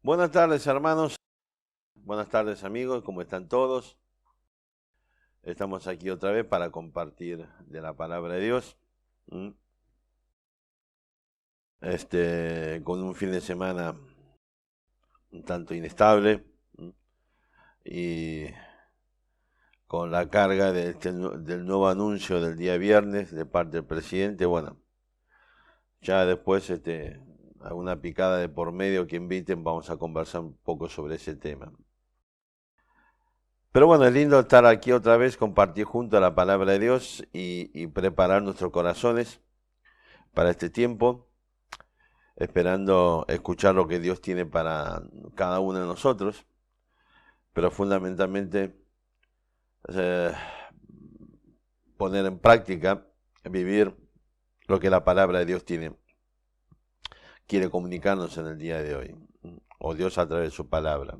Buenas tardes, hermanos. Buenas tardes, amigos. ¿Cómo están todos? Estamos aquí otra vez para compartir de la palabra de Dios. ¿Mm? Con un fin de semana un tanto inestable. ¿Mm? Y con la carga del nuevo anuncio del día viernes de parte del presidente. Bueno, ya después alguna picada de por medio que inviten, vamos a conversar un poco sobre ese tema. Pero bueno, es lindo estar aquí otra vez, compartir junto a la palabra de Dios y preparar nuestros corazones para este tiempo, esperando escuchar lo que Dios tiene para cada uno de nosotros, pero fundamentalmente eh, poner en práctica, vivir lo que la palabra de Dios quiere comunicarnos en el día de hoy, o Dios a través de su palabra.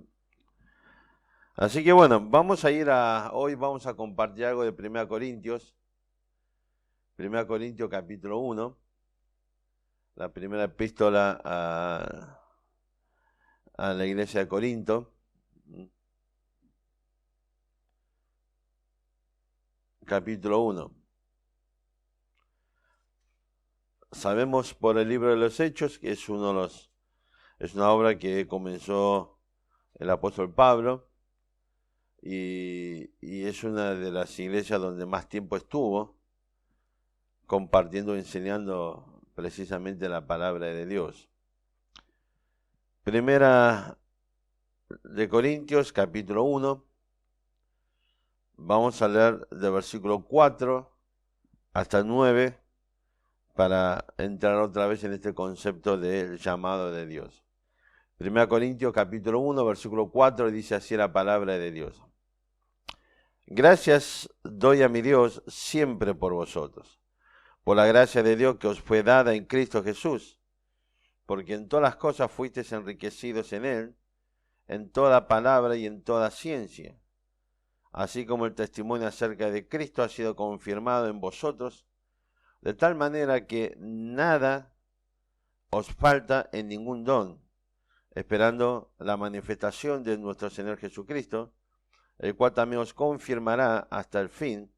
Así que bueno, hoy vamos a compartir algo de 1 Corintios capítulo 1, la primera epístola a la iglesia de Corinto, capítulo 1. Sabemos por el libro de los Hechos que es una obra que comenzó el apóstol Pablo y es una de las iglesias donde más tiempo estuvo compartiendo y enseñando precisamente la palabra de Dios. Primera de Corintios, capítulo 1. Vamos a leer del versículo 4 hasta 9 para entrar otra vez en este concepto del llamado de Dios. 1 Corintios capítulo 1, versículo 4 dice así la palabra de Dios. Gracias doy a mi Dios siempre por vosotros, por la gracia de Dios que os fue dada en Cristo Jesús, porque en todas las cosas fuisteis enriquecidos en Él, en toda palabra y en toda ciencia, así como el testimonio acerca de Cristo ha sido confirmado en vosotros, de tal manera que nada os falta en ningún don, esperando la manifestación de nuestro Señor Jesucristo, el cual también os confirmará hasta el fin,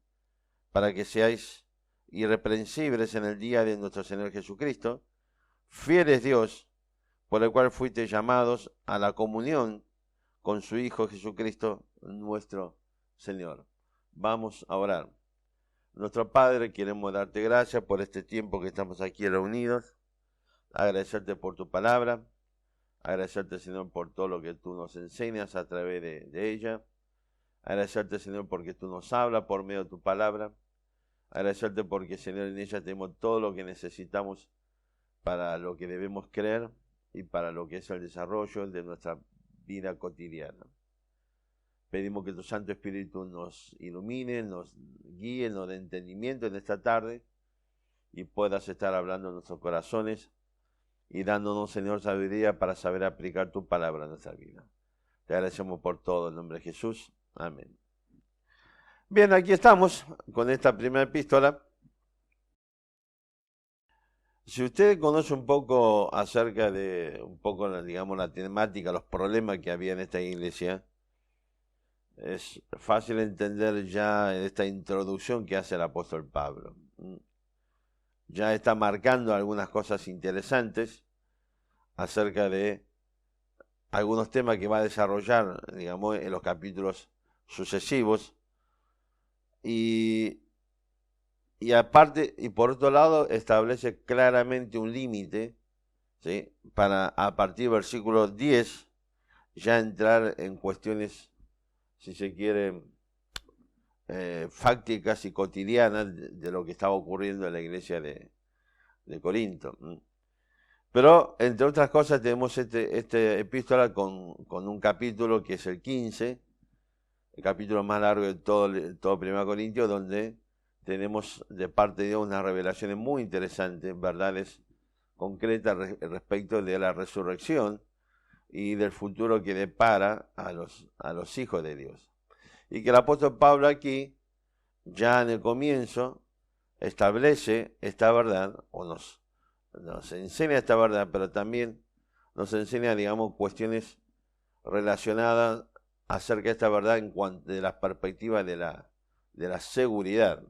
para que seáis irreprensibles en el día de nuestro Señor Jesucristo, fieles Dios, por el cual fuisteis llamados a la comunión con su Hijo Jesucristo, nuestro Señor. Vamos a orar. Nuestro Padre, queremos darte gracias por este tiempo que estamos aquí reunidos, agradecerte por tu palabra, agradecerte, Señor, por todo lo que tú nos enseñas a través de ella, agradecerte, Señor, porque tú nos hablas por medio de tu palabra, agradecerte porque, Señor, en ella tenemos todo lo que necesitamos para lo que debemos creer y para lo que es el desarrollo de nuestra vida cotidiana. Pedimos que tu Santo Espíritu nos ilumine, nos guíe, nos dé entendimiento en esta tarde y puedas estar hablando en nuestros corazones y dándonos, Señor, sabiduría para saber aplicar tu palabra en nuestra vida. Te agradecemos por todo en nombre de Jesús. Amén. Bien, aquí estamos con esta primera epístola. Si usted conoce un poco acerca de, digamos, la temática, los problemas que había en esta iglesia, es fácil entender ya en esta introducción que hace el apóstol Pablo. Ya está marcando algunas cosas interesantes acerca de algunos temas que va a desarrollar, digamos, en los capítulos sucesivos. Y aparte, y por otro lado, establece claramente un límite, ¿sí?, para a partir del versículo 10 ya entrar en cuestiones, si se quiere, fácticas y cotidianas de lo que estaba ocurriendo en la iglesia de Corinto. Pero, entre otras cosas, tenemos este epístola con un capítulo que es el 15, el capítulo más largo de todo 1 Corintios, donde tenemos de parte de Dios unas revelaciones muy interesantes, verdades concretas respecto de la resurrección y del futuro que depara a los hijos de Dios. Y que el apóstol Pablo aquí, ya en el comienzo, establece esta verdad, o nos enseña esta verdad, pero también nos enseña, digamos, cuestiones relacionadas acerca de esta verdad en cuanto de la perspectiva de la seguridad.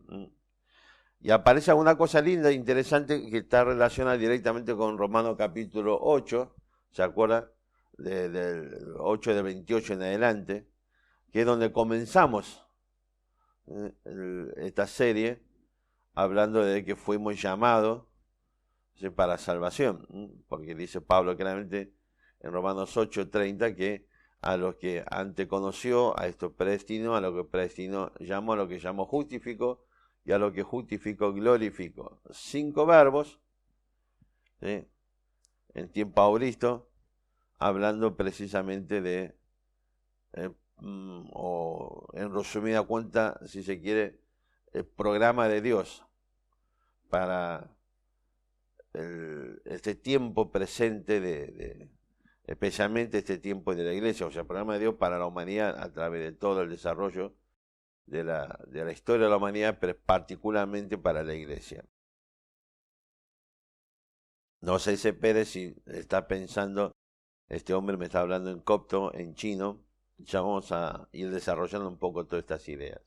Y aparece una cosa linda e interesante que está relacionada directamente con Romanos capítulo 8, ¿se acuerda? Del 8 de 28 en adelante, que es donde comenzamos esta serie, hablando de que fuimos llamados, ¿sí?, para salvación, porque dice Pablo claramente en Romanos 8:30 que a los que antes conoció, a estos predestinó, a lo que predestinó llamó, a lo que llamó justificó, y a lo que justificó glorificó. 5 verbos, ¿sí?, en tiempo auristo, hablando precisamente de, o en resumida cuenta, si se quiere, el programa de Dios para este tiempo presente especialmente este tiempo de la iglesia, o sea, el programa de Dios para la humanidad a través de todo el desarrollo de la historia de la humanidad, pero particularmente para la iglesia. No sé si Pérez si está pensando, este hombre me está hablando en copto, en chino, ya vamos a ir desarrollando un poco todas estas ideas.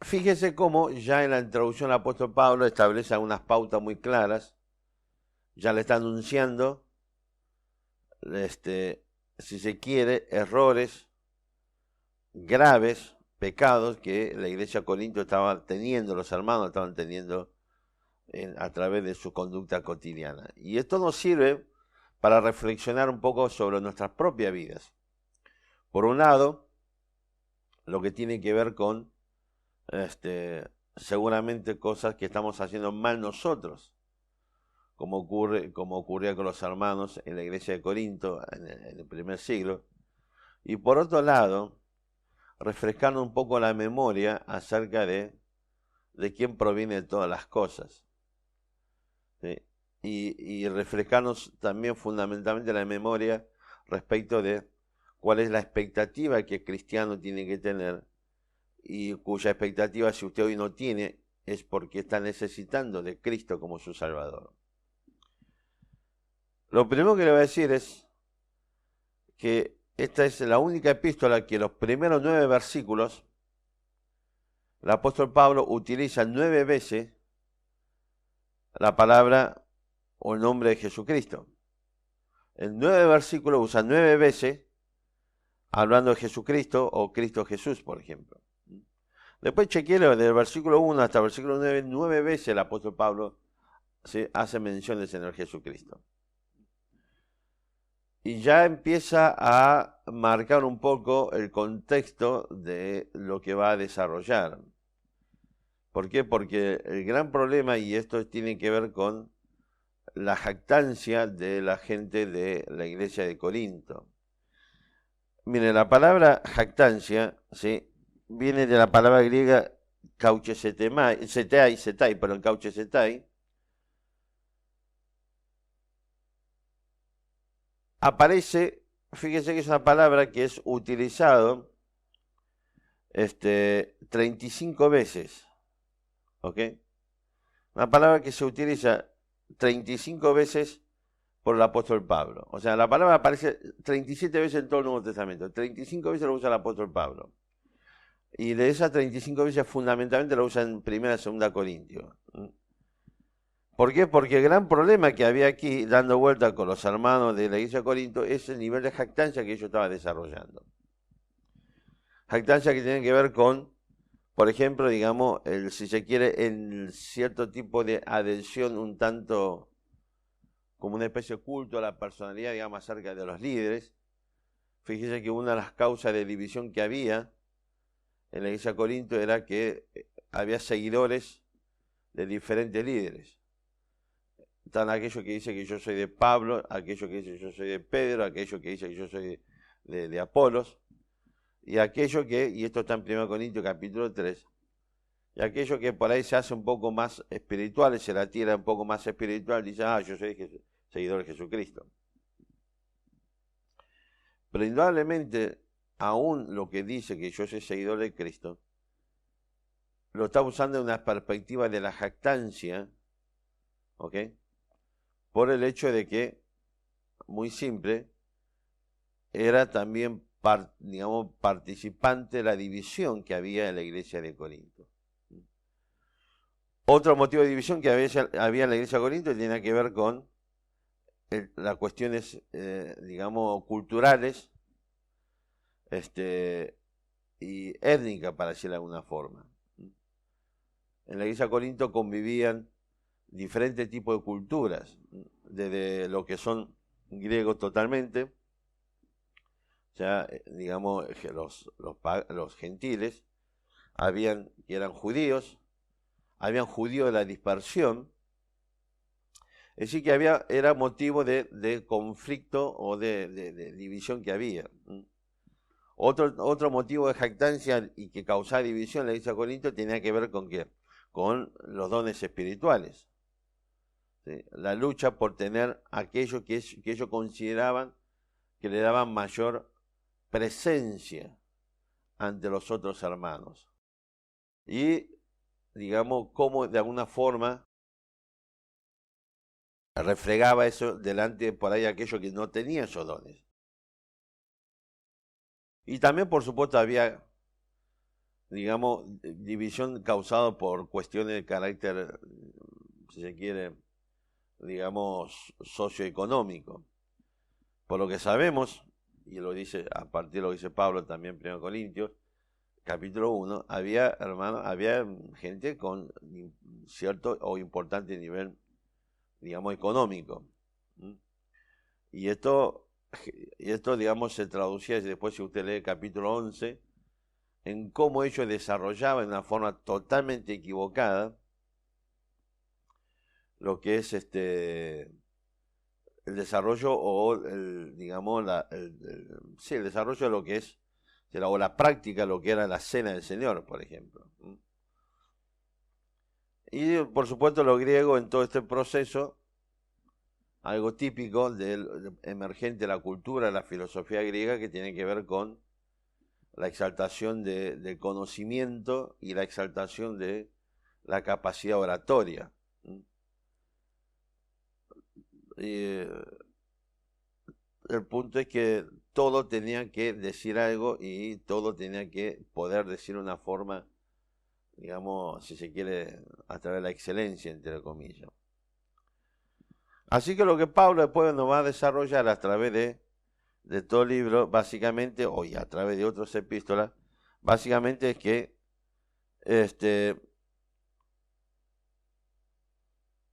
Fíjese cómo ya en la introducción el apóstol Pablo establece algunas pautas muy claras, ya le está anunciando, si se quiere, errores graves, pecados que la iglesia de Corinto estaba teniendo, los hermanos estaban teniendo a través de su conducta cotidiana. Y esto nos sirve para reflexionar un poco sobre nuestras propias vidas. Por un lado, lo que tiene que ver con seguramente cosas que estamos haciendo mal nosotros, como ocurría con los hermanos en la iglesia de Corinto en el primer siglo. Y por otro lado, refrescando un poco la memoria acerca de quién proviene todas las cosas. ¿Sí? Y refrescarnos también fundamentalmente la memoria respecto de cuál es la expectativa que el cristiano tiene que tener, y cuya expectativa, si usted hoy no tiene, es porque está necesitando de Cristo como su Salvador. Lo primero que le voy a decir es que esta es la única epístola que los primeros 9 versículos, el apóstol Pablo utiliza 9 veces la palabra o el nombre de Jesucristo. En 9 versículos usa 9 veces hablando de Jesucristo o Cristo Jesús, por ejemplo. Después chequeelo del versículo 1 hasta el versículo 9, 9 veces el apóstol Pablo hace mención del Señor Jesucristo. Y ya empieza a marcar un poco el contexto de lo que va a desarrollar. ¿Por qué? Porque el gran problema, y esto tiene que ver con la jactancia de la gente de la iglesia de Corinto. Mire, la palabra jactancia, ¿sí?, viene de la palabra griega kauchesetai. Aparece, fíjese que es una palabra que es utilizado 35 veces, ¿ok? Una palabra que se utiliza 35 veces por el apóstol Pablo. O sea, la palabra aparece 37 veces en todo el Nuevo Testamento. 35 veces lo usa el apóstol Pablo. Y de esas 35 veces fundamentalmente lo usa en 1 y 2 Corintios. ¿Por qué? Porque el gran problema que había aquí, dando vuelta con los hermanos de la iglesia de Corinto, es el nivel de jactancia que ellos estaban desarrollando. Jactancia que tiene que ver con, por ejemplo, digamos, si se quiere, en cierto tipo de adhesión un tanto como una especie de culto a la personalidad, digamos, acerca de los líderes. Fíjese que una de las causas de división que había en la iglesia de Corinto era que había seguidores de diferentes líderes. Están aquellos que dicen que yo soy de Pablo, aquellos que dicen que yo soy de Pedro, aquellos que dicen que yo soy de Apolos, y aquellos que, y esto está en 1 Corintios capítulo 3, y aquellos que por ahí se hace un poco más espirituales, se la tira un poco más espiritual, dicen, yo soy seguidor de Jesucristo. Pero indudablemente, aún lo que dice que yo soy seguidor de Cristo, lo está usando en una perspectiva de la jactancia, ¿ok? por el hecho de que, muy simple, era también, digamos, participante de la división que había en la iglesia de Corinto. Otro motivo de división que había en la iglesia de Corinto tenía que ver con las cuestiones, digamos, culturales y étnicas, para decirlo de alguna forma. En la iglesia de Corinto convivían diferentes tipos de culturas, desde lo que son griegos totalmente, o sea, digamos, los gentiles, que eran judíos, habían judíos de la dispersión, es decir, que era motivo de conflicto o de división que había. Otro motivo de jactancia y que causaba división en la iglesia de Corinto tenía que ver con ¿qué? Con los dones espirituales. ¿Sí? La lucha por tener aquello que ellos consideraban que le daban mayor presencia ante los otros hermanos. Y, digamos, cómo de alguna forma refregaba eso delante por ahí aquellos que no tenían esos dones. Y también, por supuesto, había, digamos, división causada por cuestiones de carácter, si se quiere, digamos, socioeconómico. Por lo que sabemos, y lo dice a partir de lo que dice Pablo también en 1 Corintios, capítulo 1, había gente con cierto o importante nivel, digamos, económico. Y esto, digamos, se traducía, después si usted lee el capítulo 11, en cómo ellos desarrollaban de una forma totalmente equivocada lo que es el desarrollo o digamos, el desarrollo de lo que es, o la práctica de lo que era la cena del Señor, por ejemplo. Y por supuesto los griegos en todo este proceso, algo típico emergente de la cultura, de la filosofía griega, que tiene que ver con la exaltación del conocimiento y la exaltación de la capacidad oratoria. Y el punto es que todo tenía que decir algo y todo tenía que poder decir de una forma, digamos, si se quiere, a través de la excelencia, entre comillas. Así que lo que Pablo después nos va a desarrollar a través de todo el libro, básicamente, y a través de otras epístolas, básicamente es que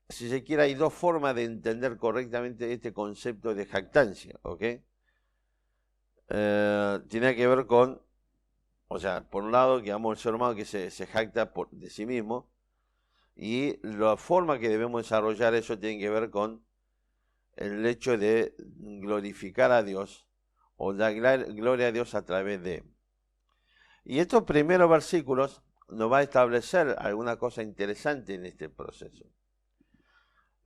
si se quiere, hay dos formas de entender correctamente este concepto de jactancia, ¿ok? Tiene que ver con, o sea, por un lado, digamos, el ser humano que se jacta de sí mismo, y la forma que debemos desarrollar eso tiene que ver con el hecho de glorificar a Dios, o dar gloria a Dios a través de. Y estos primeros versículos nos va a establecer alguna cosa interesante en este proceso.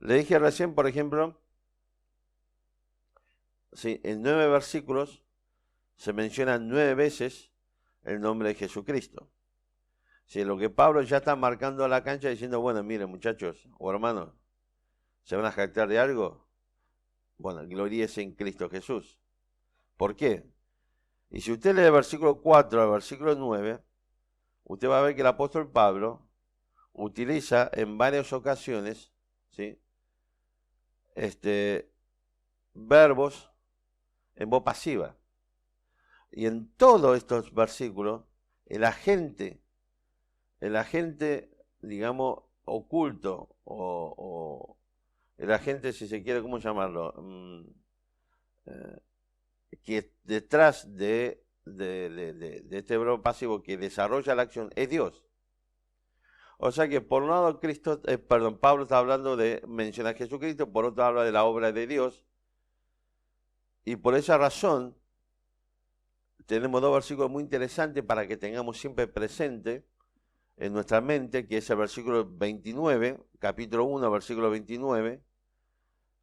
Le dije recién, por ejemplo, sí, en 9 versículos se menciona 9 veces el nombre de Jesucristo. Sí, lo que Pablo ya está marcando la cancha diciendo, bueno, miren muchachos o hermanos, ¿se van a jactar de algo? Bueno, gloríese en Cristo Jesús. ¿Por qué? Y si usted lee el versículo 4 al versículo 9, usted va a ver que el apóstol Pablo utiliza en varias ocasiones, ¿sí? Verbos en voz pasiva. Y en todos estos versículos, el agente, digamos, oculto, o el agente, si se quiere, ¿cómo llamarlo? Que detrás de este verbo pasivo que desarrolla la acción es Dios. O sea que por un lado Pablo está hablando de mencionar a Jesucristo, por otro habla de la obra de Dios, y por esa razón tenemos dos versículos muy interesantes para que tengamos siempre presente en nuestra mente, que es el versículo 29, capítulo 1, versículo 29,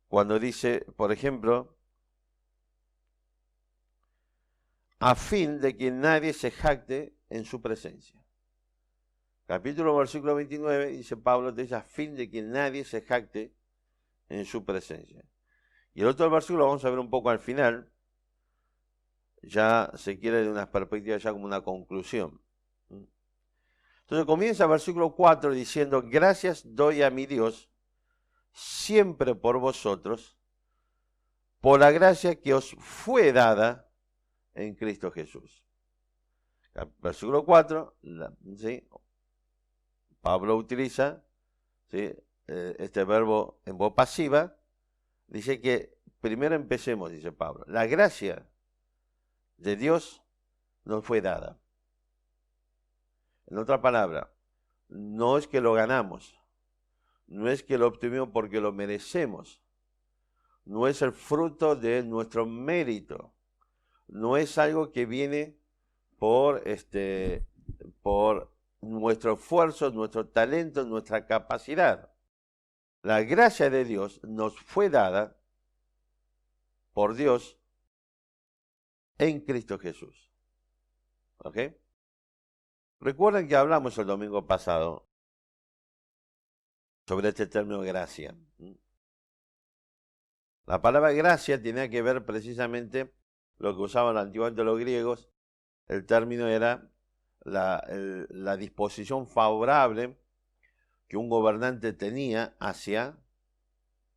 cuando dice, por ejemplo, a fin de que nadie se jacte en su presencia. Capítulo, versículo 29, dice Pablo, dice, a fin de que nadie se jacte en su presencia. Y el otro versículo vamos a ver un poco al final. Ya se quiere de una perspectiva ya como una conclusión. Entonces comienza el versículo 4 diciendo, gracias doy a mi Dios siempre por vosotros, por la gracia que os fue dada en Cristo Jesús. Versículo 4, ¿sí? Pablo utiliza, ¿sí?, este verbo en voz pasiva. Dice que primero empecemos, dice Pablo. La gracia de Dios nos fue dada. En otra palabra, no es que lo ganamos, no es que lo obtuvimos porque lo merecemos, no es el fruto de nuestro mérito, no es algo que viene por nuestro esfuerzo, nuestro talento, nuestra capacidad. La gracia de Dios nos fue dada por Dios en Cristo Jesús. ¿Ok? Recuerden que hablamos el domingo pasado sobre este término gracia. La palabra gracia tenía que ver precisamente lo que usaban antiguamente los griegos. El término era la disposición favorable que un gobernante tenía hacia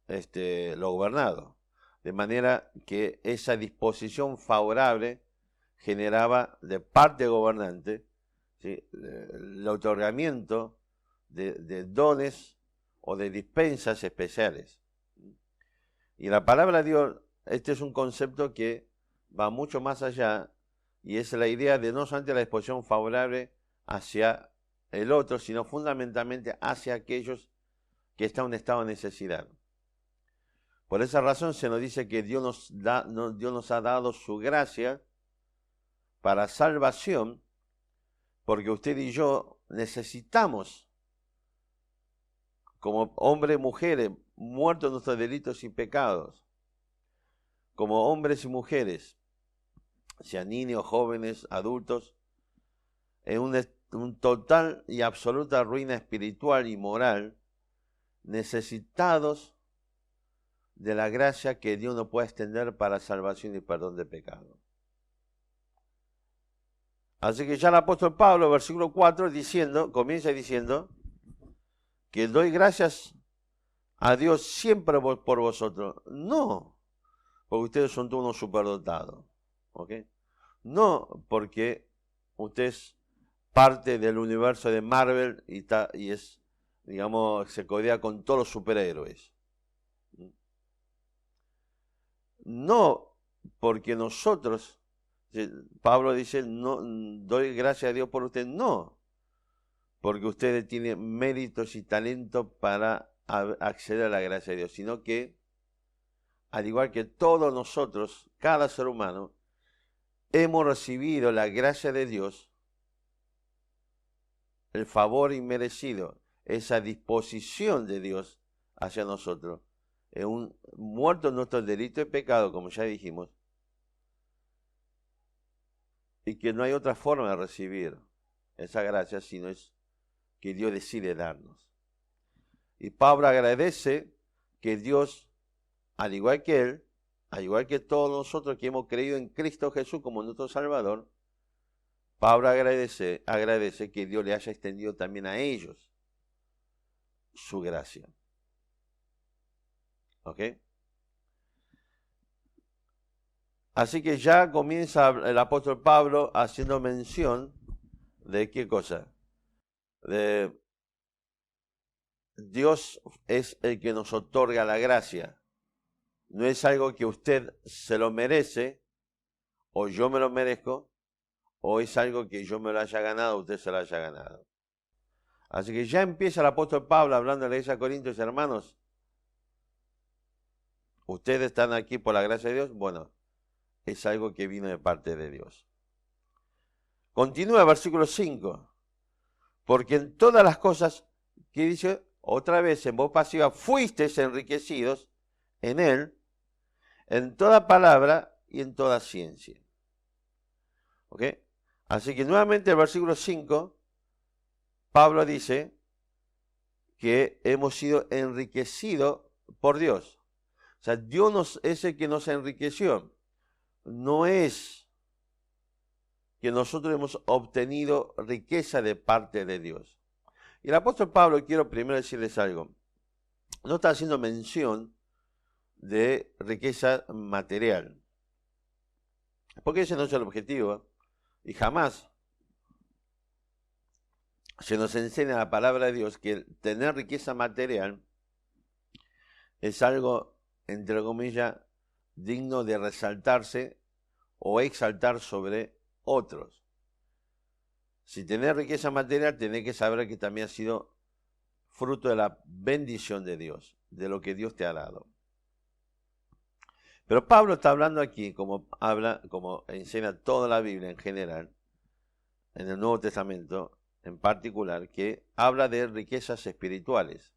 lo gobernado. De manera que esa disposición favorable generaba de parte del gobernante, ¿sí?, el otorgamiento de dones o de dispensas especiales. Y la palabra de Dios, este es un concepto que va mucho más allá, y es la idea de no solamente la disposición favorable hacia el otro, sino fundamentalmente hacia aquellos que están en un estado de necesidad. Por esa razón se nos dice que Dios nos ha dado su gracia para salvación, porque usted y yo necesitamos, como hombres y mujeres, muertos en nuestros delitos y pecados, como hombres y mujeres, sean niños, jóvenes, adultos, en un total y absoluta ruina espiritual y moral, necesitados de la gracia que Dios nos puede extender para salvación y perdón de pecado. Así que ya el apóstol Pablo, versículo 4, comienza diciendo que doy gracias a Dios siempre por vosotros. No porque ustedes son todos unos superdotados, ¿ok? No porque usted es parte del universo de Marvel y es, digamos, se codea con todos los superhéroes. No porque nosotros, Pablo dice, no doy gracias a Dios por usted, no porque ustedes tienen méritos y talento para acceder a la gracia de Dios, sino que, al igual que todos nosotros, cada ser humano, hemos recibido la gracia de Dios, el favor inmerecido, esa disposición de Dios hacia nosotros, muerto en nuestros delitos y pecados, como ya dijimos, y que no hay otra forma de recibir esa gracia, sino es que Dios decide darnos. Y Pablo agradece que Dios, al igual que él, al igual que todos nosotros que hemos creído en Cristo Jesús como nuestro Salvador, Pablo agradece que Dios le haya extendido también a ellos su gracia. ¿Ok? Así que ya comienza el apóstol Pablo haciendo mención de qué cosa. De Dios es el que nos otorga la gracia. No es algo que usted se lo merece, o yo me lo merezco, o es algo que yo me lo haya ganado, usted se lo haya ganado. Así que ya empieza el apóstol Pablo hablando de la iglesia de Corintios, hermanos. Ustedes están aquí por la gracia de Dios. Bueno, es algo que vino de parte de Dios. Continúa el versículo 5. Porque en todas las cosas, que dice otra vez en voz pasiva, fuisteis enriquecidos en él, en toda palabra y en toda ciencia. ¿Ok? Así que nuevamente el versículo 5, Pablo dice que hemos sido enriquecidos por Dios. O sea, Dios es el que nos enriqueció. No es que nosotros hemos obtenido riqueza de parte de Dios. Y el apóstol Pablo, quiero primero decirles algo, no está haciendo mención de riqueza material, porque ese no es el objetivo, y jamás se nos enseña la palabra de Dios que tener riqueza material es algo, entre comillas, digno de resaltarse o exaltar sobre otros. Si tenés riqueza material, tenés que saber que también ha sido fruto de la bendición de Dios, de lo que Dios te ha dado. Pero Pablo está hablando aquí, como enseña toda la Biblia en general, en el Nuevo Testamento en particular, que habla de riquezas espirituales.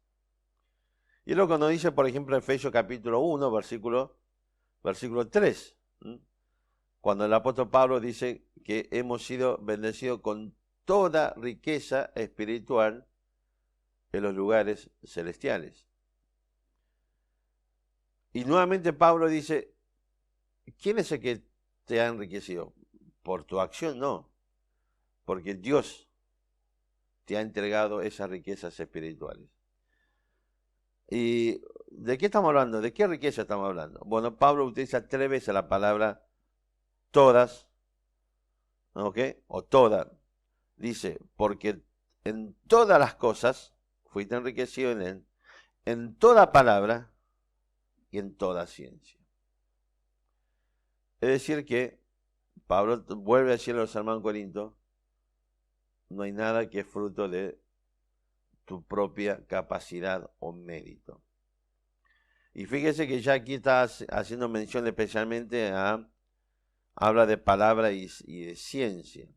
Y es lo que nos dice, por ejemplo, en Efesios capítulo 1, versículo 3, cuando el apóstol Pablo dice que hemos sido bendecidos con toda riqueza espiritual en los lugares celestiales. Y nuevamente Pablo dice, ¿quién es el que te ha enriquecido? Por tu acción, no, porque Dios te ha entregado esas riquezas espirituales. ¿Y de qué estamos hablando? ¿De qué riqueza estamos hablando? Bueno, Pablo utiliza 3 veces la palabra todas, ¿ok? O toda. Dice, porque en todas las cosas fuiste enriquecido en él, en toda palabra y en toda ciencia. Es decir que Pablo vuelve a decirle a los hermanos Corintios, no hay nada que es fruto de tu propia capacidad o mérito. Y fíjese que ya aquí está haciendo mención especialmente habla de palabra y de ciencia.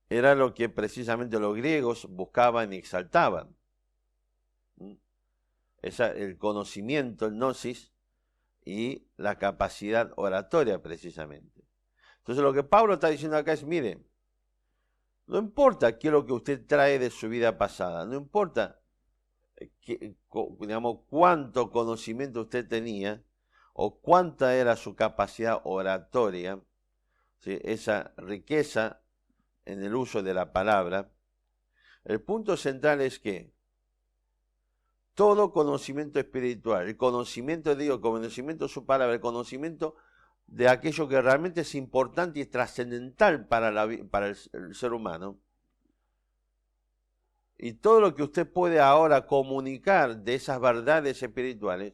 Era lo que precisamente los griegos buscaban y exaltaban. El conocimiento, el gnosis y la capacidad oratoria precisamente. Entonces lo que Pablo está diciendo acá es, mire, no importa qué es lo que usted trae de su vida pasada, no importa digamos, cuánto conocimiento usted tenía o cuánta era su capacidad oratoria, ¿sí? Esa riqueza en el uso de la palabra. El punto central es que todo conocimiento espiritual, el conocimiento de Dios, el conocimiento de su palabra, el conocimiento de aquello que realmente es importante y trascendental para el ser humano, y todo lo que usted puede ahora comunicar de esas verdades espirituales,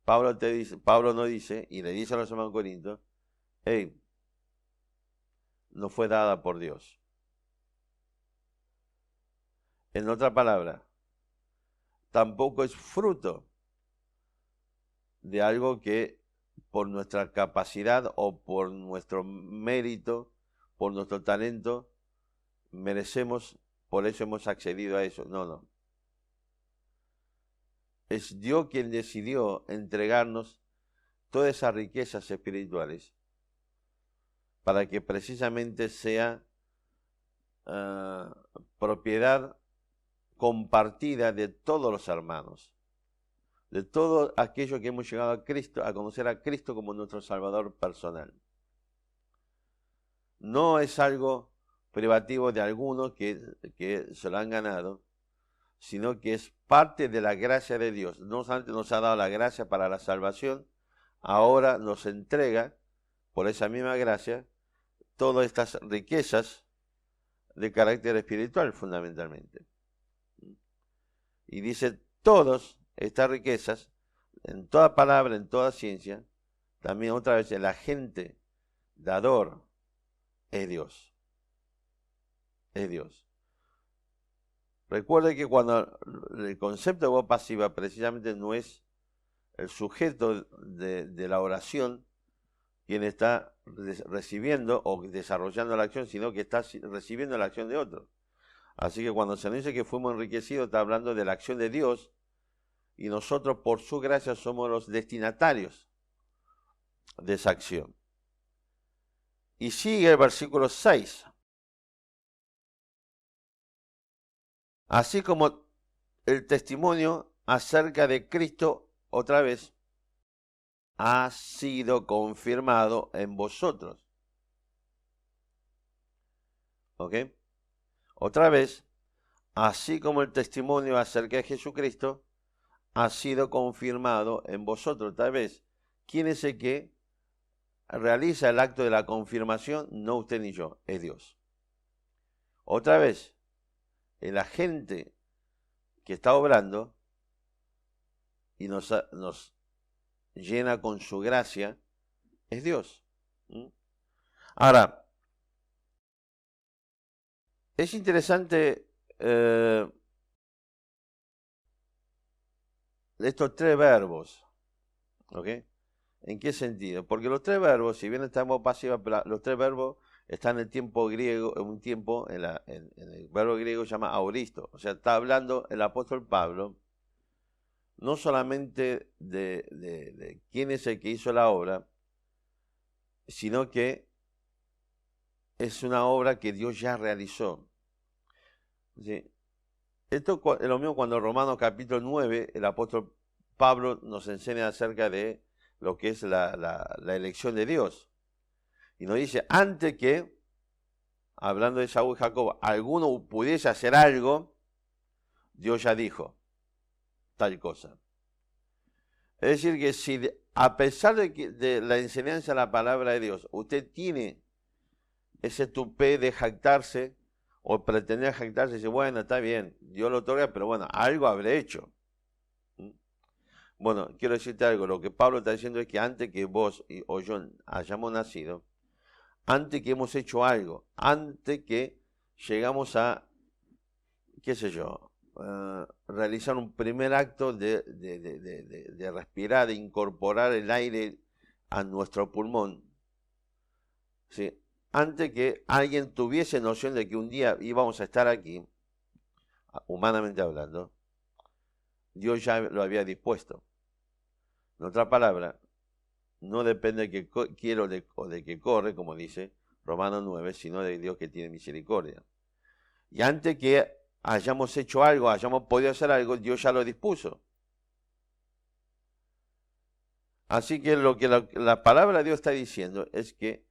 Pablo nos dice, y le dice a los hermanos Corintios, hey, no fue dada por Dios. En otra palabra, tampoco es fruto de algo que por nuestra capacidad o por nuestro mérito, por nuestro talento, merecemos, por eso hemos accedido a eso. No. Es Dios quien decidió entregarnos todas esas riquezas espirituales para que precisamente sea propiedad compartida de todos los hermanos, de todo aquello que hemos llegado a Cristo, a conocer a Cristo como nuestro Salvador personal. No es algo privativo de algunos que se lo han ganado, sino que es parte de la gracia de Dios. No solamente nos ha dado la gracia para la salvación, ahora nos entrega, por esa misma gracia, todas estas riquezas de carácter espiritual fundamentalmente. Y dice, todas estas riquezas, en toda palabra, en toda ciencia, también otra vez el agente dador es Dios. Es Dios. Recuerde que cuando el concepto de voz pasiva precisamente no es el sujeto de la oración quien está recibiendo o desarrollando la acción, sino que está recibiendo la acción de otro. Así que cuando se nos dice que fuimos enriquecidos, está hablando de la acción de Dios y nosotros por su gracia somos los destinatarios de esa acción. Y sigue el versículo 6. Así como el testimonio acerca de Cristo, otra vez, ha sido confirmado en vosotros. ¿Ok? Otra vez, así como el testimonio acerca de Jesucristo ha sido confirmado en vosotros. Tal vez, ¿quién es el que realiza el acto de la confirmación? No usted ni yo, es Dios. Otra vez, el agente que está obrando y nos llena con su gracia es Dios. Ahora, es interesante estos tres verbos, ¿ok? ¿En qué sentido? Porque los tres verbos, si bien estamos pasivos, pero los tres verbos están en el tiempo griego, en un tiempo, en el verbo griego se llama auristo. O sea, está hablando el apóstol Pablo, no solamente de quién es el que hizo la obra, sino que es una obra que Dios ya realizó. ¿Sí? Esto es lo mismo cuando en Romanos capítulo 9, el apóstol Pablo nos enseña acerca de lo que es la elección de Dios. Y nos dice, antes que, hablando de Saúl y Jacob, alguno pudiese hacer algo, Dios ya dijo tal cosa. Es decir, que si a pesar de la enseñanza de la palabra de Dios, usted tiene ese tupé de jactarse o pretender jactarse y decir, bueno, está bien, Dios lo otorga, pero bueno, algo habré hecho. Bueno, quiero decirte algo, lo que Pablo está diciendo es que antes que vos o yo hayamos nacido, antes que hemos hecho algo, antes que llegamos a, qué sé yo, realizar un primer acto de respirar, de incorporar el aire a nuestro pulmón, ¿sí? Antes que alguien tuviese noción de que un día íbamos a estar aquí, humanamente hablando, Dios ya lo había dispuesto. En otra palabra, no depende de que quiero o de que corre, como dice Romanos 9, sino de Dios que tiene misericordia. Y antes que hayamos hecho algo, hayamos podido hacer algo, Dios ya lo dispuso. Así que lo que la palabra de Dios está diciendo es que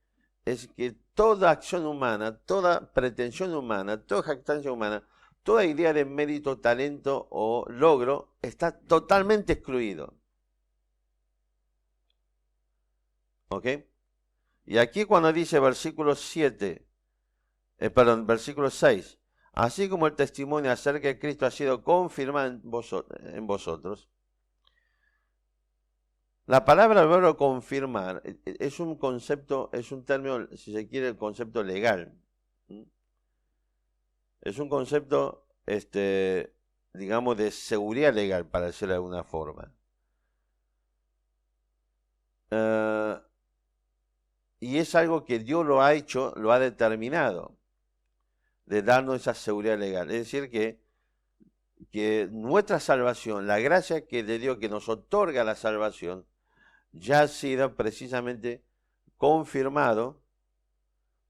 toda acción humana, toda pretensión humana, toda jactancia humana, toda idea de mérito, talento o logro está totalmente excluido. ¿Ok? Y aquí cuando dice versículo 6, así como el testimonio acerca de Cristo ha sido confirmado en vosotros, la palabra verbo confirmar es un concepto, es un término, si se quiere, el concepto legal. Es un concepto, digamos, de seguridad legal, para decirlo de alguna forma. Y es algo que Dios lo ha hecho, lo ha determinado, de darnos esa seguridad legal. Es decir, que nuestra salvación, la gracia de Dios que nos otorga la salvación, ya ha sido precisamente confirmado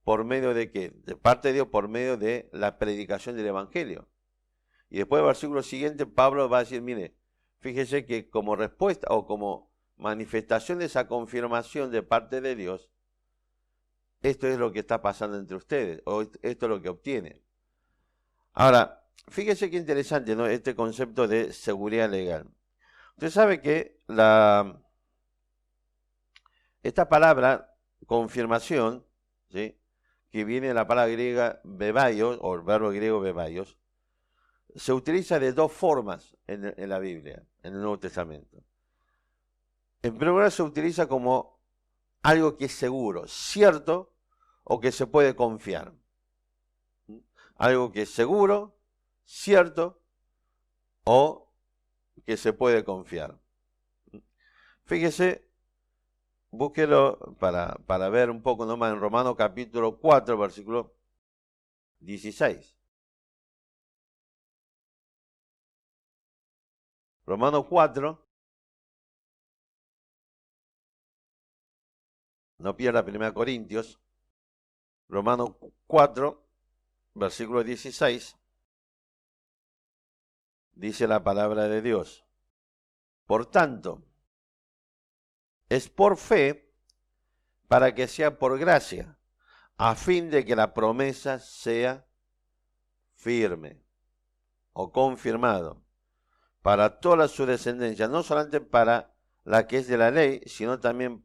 por medio de qué? De parte de Dios, por medio de la predicación del Evangelio. Y después del versículo siguiente, Pablo va a decir, mire, fíjese que como respuesta o como manifestación de esa confirmación de parte de Dios, esto es lo que está pasando entre ustedes, o esto es lo que obtienen. Ahora, fíjese qué interesante, ¿no? Este concepto de seguridad legal. Usted sabe que esta palabra, confirmación, ¿sí?, que viene de la palabra griega bebaios, o el verbo griego bebaios, se utiliza de dos formas en la Biblia, en el Nuevo Testamento. En primer lugar, se utiliza como algo que es seguro, cierto o que se puede confiar. Algo que es seguro, cierto o que se puede confiar. Fíjese, búsquelo para ver un poco nomás en Romanos capítulo 4, versículo 16. Romanos 4, no pierda 1 Corintios, Romanos 4, versículo 16, dice la palabra de Dios. Por tanto, es por fe para que sea por gracia, a fin de que la promesa sea firme o confirmado para toda su descendencia, no solamente para la que es de la ley, sino también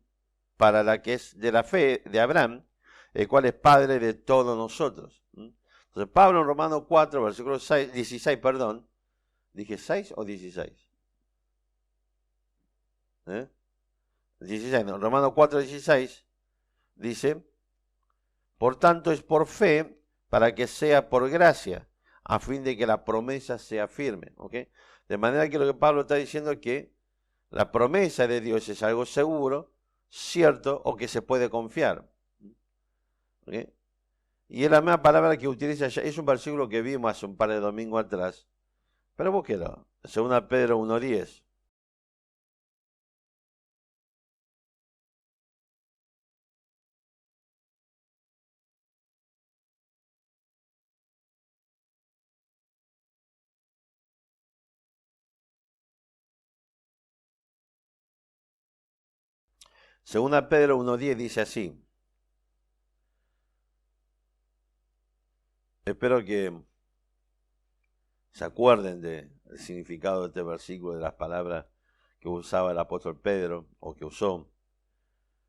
para la que es de la fe de Abraham, el cual es padre de todos nosotros. Entonces Pablo en Romanos 4, versículo 16, perdón, ¿dije 6 o 16? 16, no, Romanos 4, 16 dice, por tanto es por fe para que sea por gracia, a fin de que la promesa sea firme. ¿Ok? De manera que lo que Pablo está diciendo es que la promesa de Dios es algo seguro, cierto o que se puede confiar. ¿Ok? Y es la misma palabra que utiliza allá. Es un versículo que vimos hace un par de domingos atrás. Pero búsquelo. 2 Pedro 1:10. Segunda Pedro 1:10 dice así. Espero que se acuerden del significado de este versículo, de las palabras que usaba el apóstol Pedro, o que usó,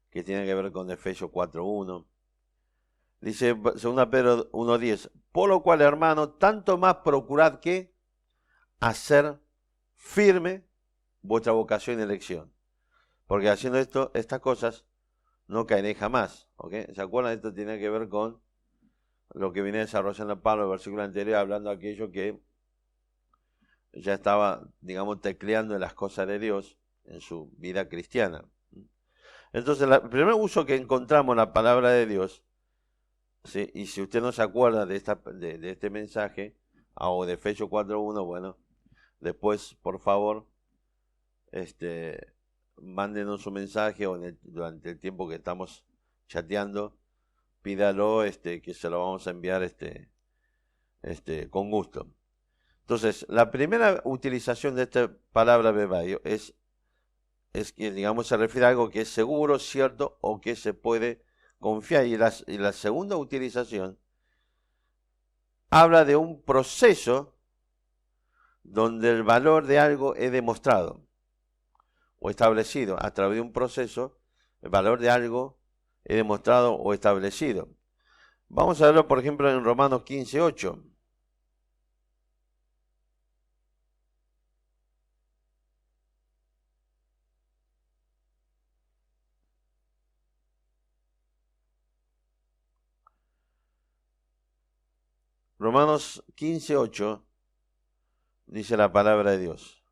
que tiene que ver con Efesios 4:1. Dice 2 Pedro 1:10, por lo cual, hermano, tanto más procurad que hacer firme vuestra vocación y elección. Porque haciendo estas cosas, no caeréis jamás. ¿Okay? ¿Se acuerdan? Esto tiene que ver con lo que viene desarrollando Pablo en el versículo anterior, hablando de aquello que ya estaba, digamos, tecleando en las cosas de Dios en su vida cristiana. Entonces, el primer uso que encontramos en la palabra de Dios, ¿sí? Y si usted no se acuerda de este mensaje, o de Efesios 4:1, bueno, después, por favor, mándenos un mensaje o durante el tiempo que estamos chateando, pídalo, que se lo vamos a enviar con gusto. Entonces, la primera utilización de esta palabra bebayo es que, digamos, se refiere a algo que es seguro, cierto o que se puede confiar. Y la segunda utilización habla de un proceso donde el valor de algo es demostrado o establecido. A través de un proceso, el valor de algo es demostrado o establecido. Vamos a verlo, por ejemplo, en Romanos 15:8. Romanos 15:8 dice la palabra de Dios.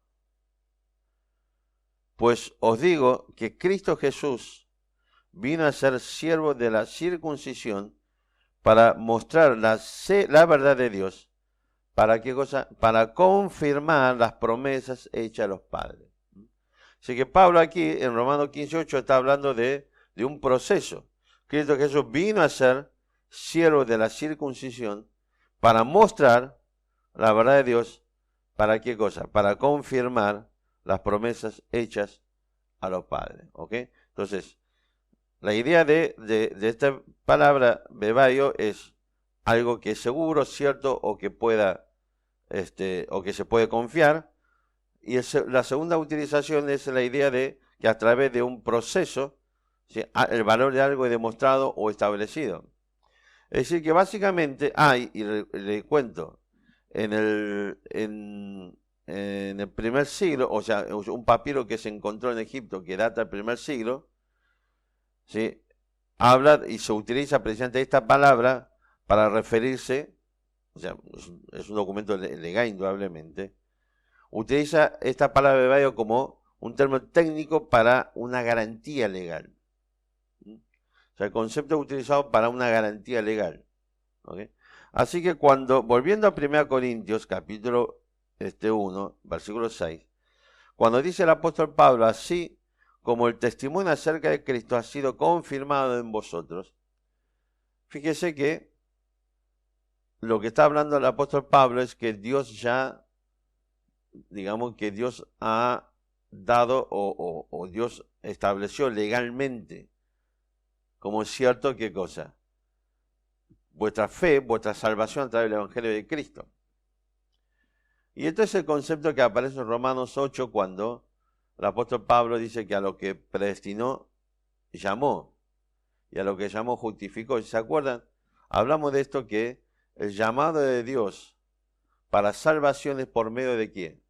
Pues os digo que Cristo Jesús vino a ser siervo de la circuncisión para mostrar la verdad de Dios. ¿Para qué cosa? Para confirmar las promesas hechas a los padres. Así que Pablo aquí en Romanos 15:8 está hablando de un proceso. Cristo Jesús vino a ser siervo de la circuncisión para mostrar la verdad de Dios. ¿Para qué cosa? Para confirmar las promesas hechas a los padres. ¿Ok? Entonces, la idea de esta palabra bebayo es algo que es seguro, cierto o que pueda, o que se puede confiar. Y la segunda utilización es la idea de que a través de un proceso, ¿sí?, el valor de algo es demostrado o establecido. Es decir, que básicamente hay, y le cuento, en el primer siglo, o sea, un papiro que se encontró en Egipto que data del primer siglo, ¿sí?, habla y se utiliza precisamente esta palabra para referirse, o sea, es un documento legal indudablemente, utiliza esta palabra de bebayo como un término técnico para una garantía legal. O sea, el concepto es utilizado para una garantía legal. ¿Okay? Así que volviendo a 1 Corintios, capítulo 1, versículo 6, cuando dice el apóstol Pablo, así como el testimonio acerca de Cristo ha sido confirmado en vosotros, fíjese que lo que está hablando el apóstol Pablo es que Dios ya, digamos que Dios ha dado o Dios estableció legalmente como cierto, ¿qué cosa? Vuestra fe, vuestra salvación a través del Evangelio de Cristo. Y este es el concepto que aparece en Romanos 8 cuando el apóstol Pablo dice que a lo que predestinó, llamó, y a lo que llamó, justificó. ¿Se acuerdan? Hablamos de esto, que el llamado de Dios para salvación es por medio de ¿quién?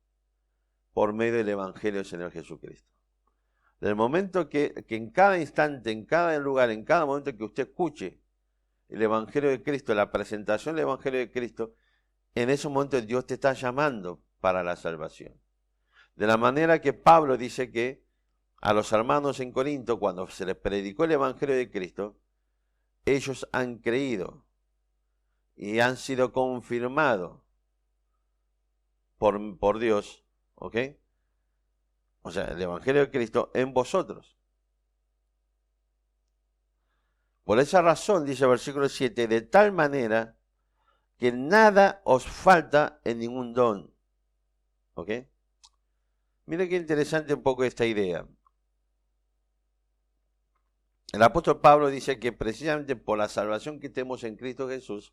Por medio del Evangelio del Señor Jesucristo. Del momento que en cada instante, en cada lugar, en cada momento que usted escuche el Evangelio de Cristo, la presentación del Evangelio de Cristo, en ese momento Dios te está llamando para la salvación. De la manera que Pablo dice que a los hermanos en Corinto, cuando se les predicó el Evangelio de Cristo, ellos han creído y han sido confirmados por Dios, ¿ok? O sea, el Evangelio de Cristo en vosotros. Por esa razón, dice el versículo 7, de tal manera que nada os falta en ningún don. ¿Ok? Mira qué interesante un poco esta idea. El apóstol Pablo dice que precisamente por la salvación que tenemos en Cristo Jesús,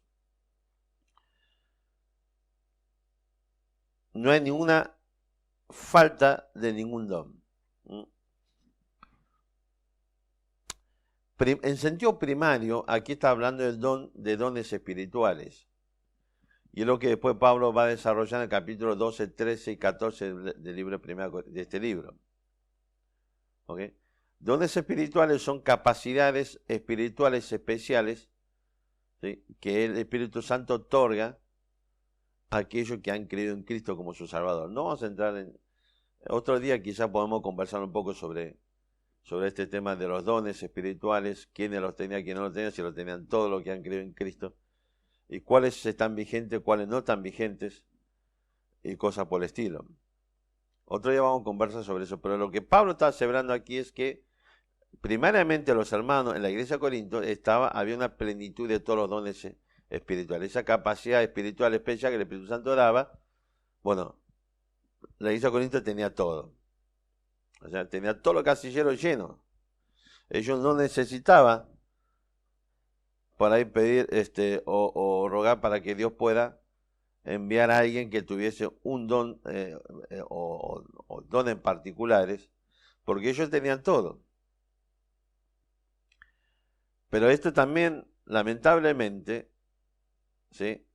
no hay ninguna falta de ningún don. En sentido primario, aquí está hablando del don de dones espirituales. Y es lo que después Pablo va a desarrollar en el capítulo 12, 13 y 14 del libro primero de este libro. ¿Ok? Dones espirituales son capacidades espirituales especiales, ¿sí?, que el Espíritu Santo otorga a aquellos que han creído en Cristo como su Salvador. No vamos a entrar en... Otro día quizás podemos conversar un poco sobre este tema de los dones espirituales, quiénes los tenían, quiénes no los tenían, si los tenían todos los que han creído en Cristo, y cuáles están vigentes, cuáles no están vigentes, y cosas por el estilo. Otro día vamos a conversar sobre eso, pero lo que Pablo está aseverando aquí es que primariamente los hermanos en la iglesia de Corinto había una plenitud de todos los dones espirituales, esa capacidad espiritual especial que el Espíritu Santo daba. Bueno, la iglesia de Corinto tenía todo, o sea, tenía todos los casilleros llenos. Ellos no necesitaban por ahí pedir o rogar para que Dios pueda enviar a alguien que tuviese un don o dones particulares, porque ellos tenían todo. Pero esto también, lamentablemente, ¿sí?,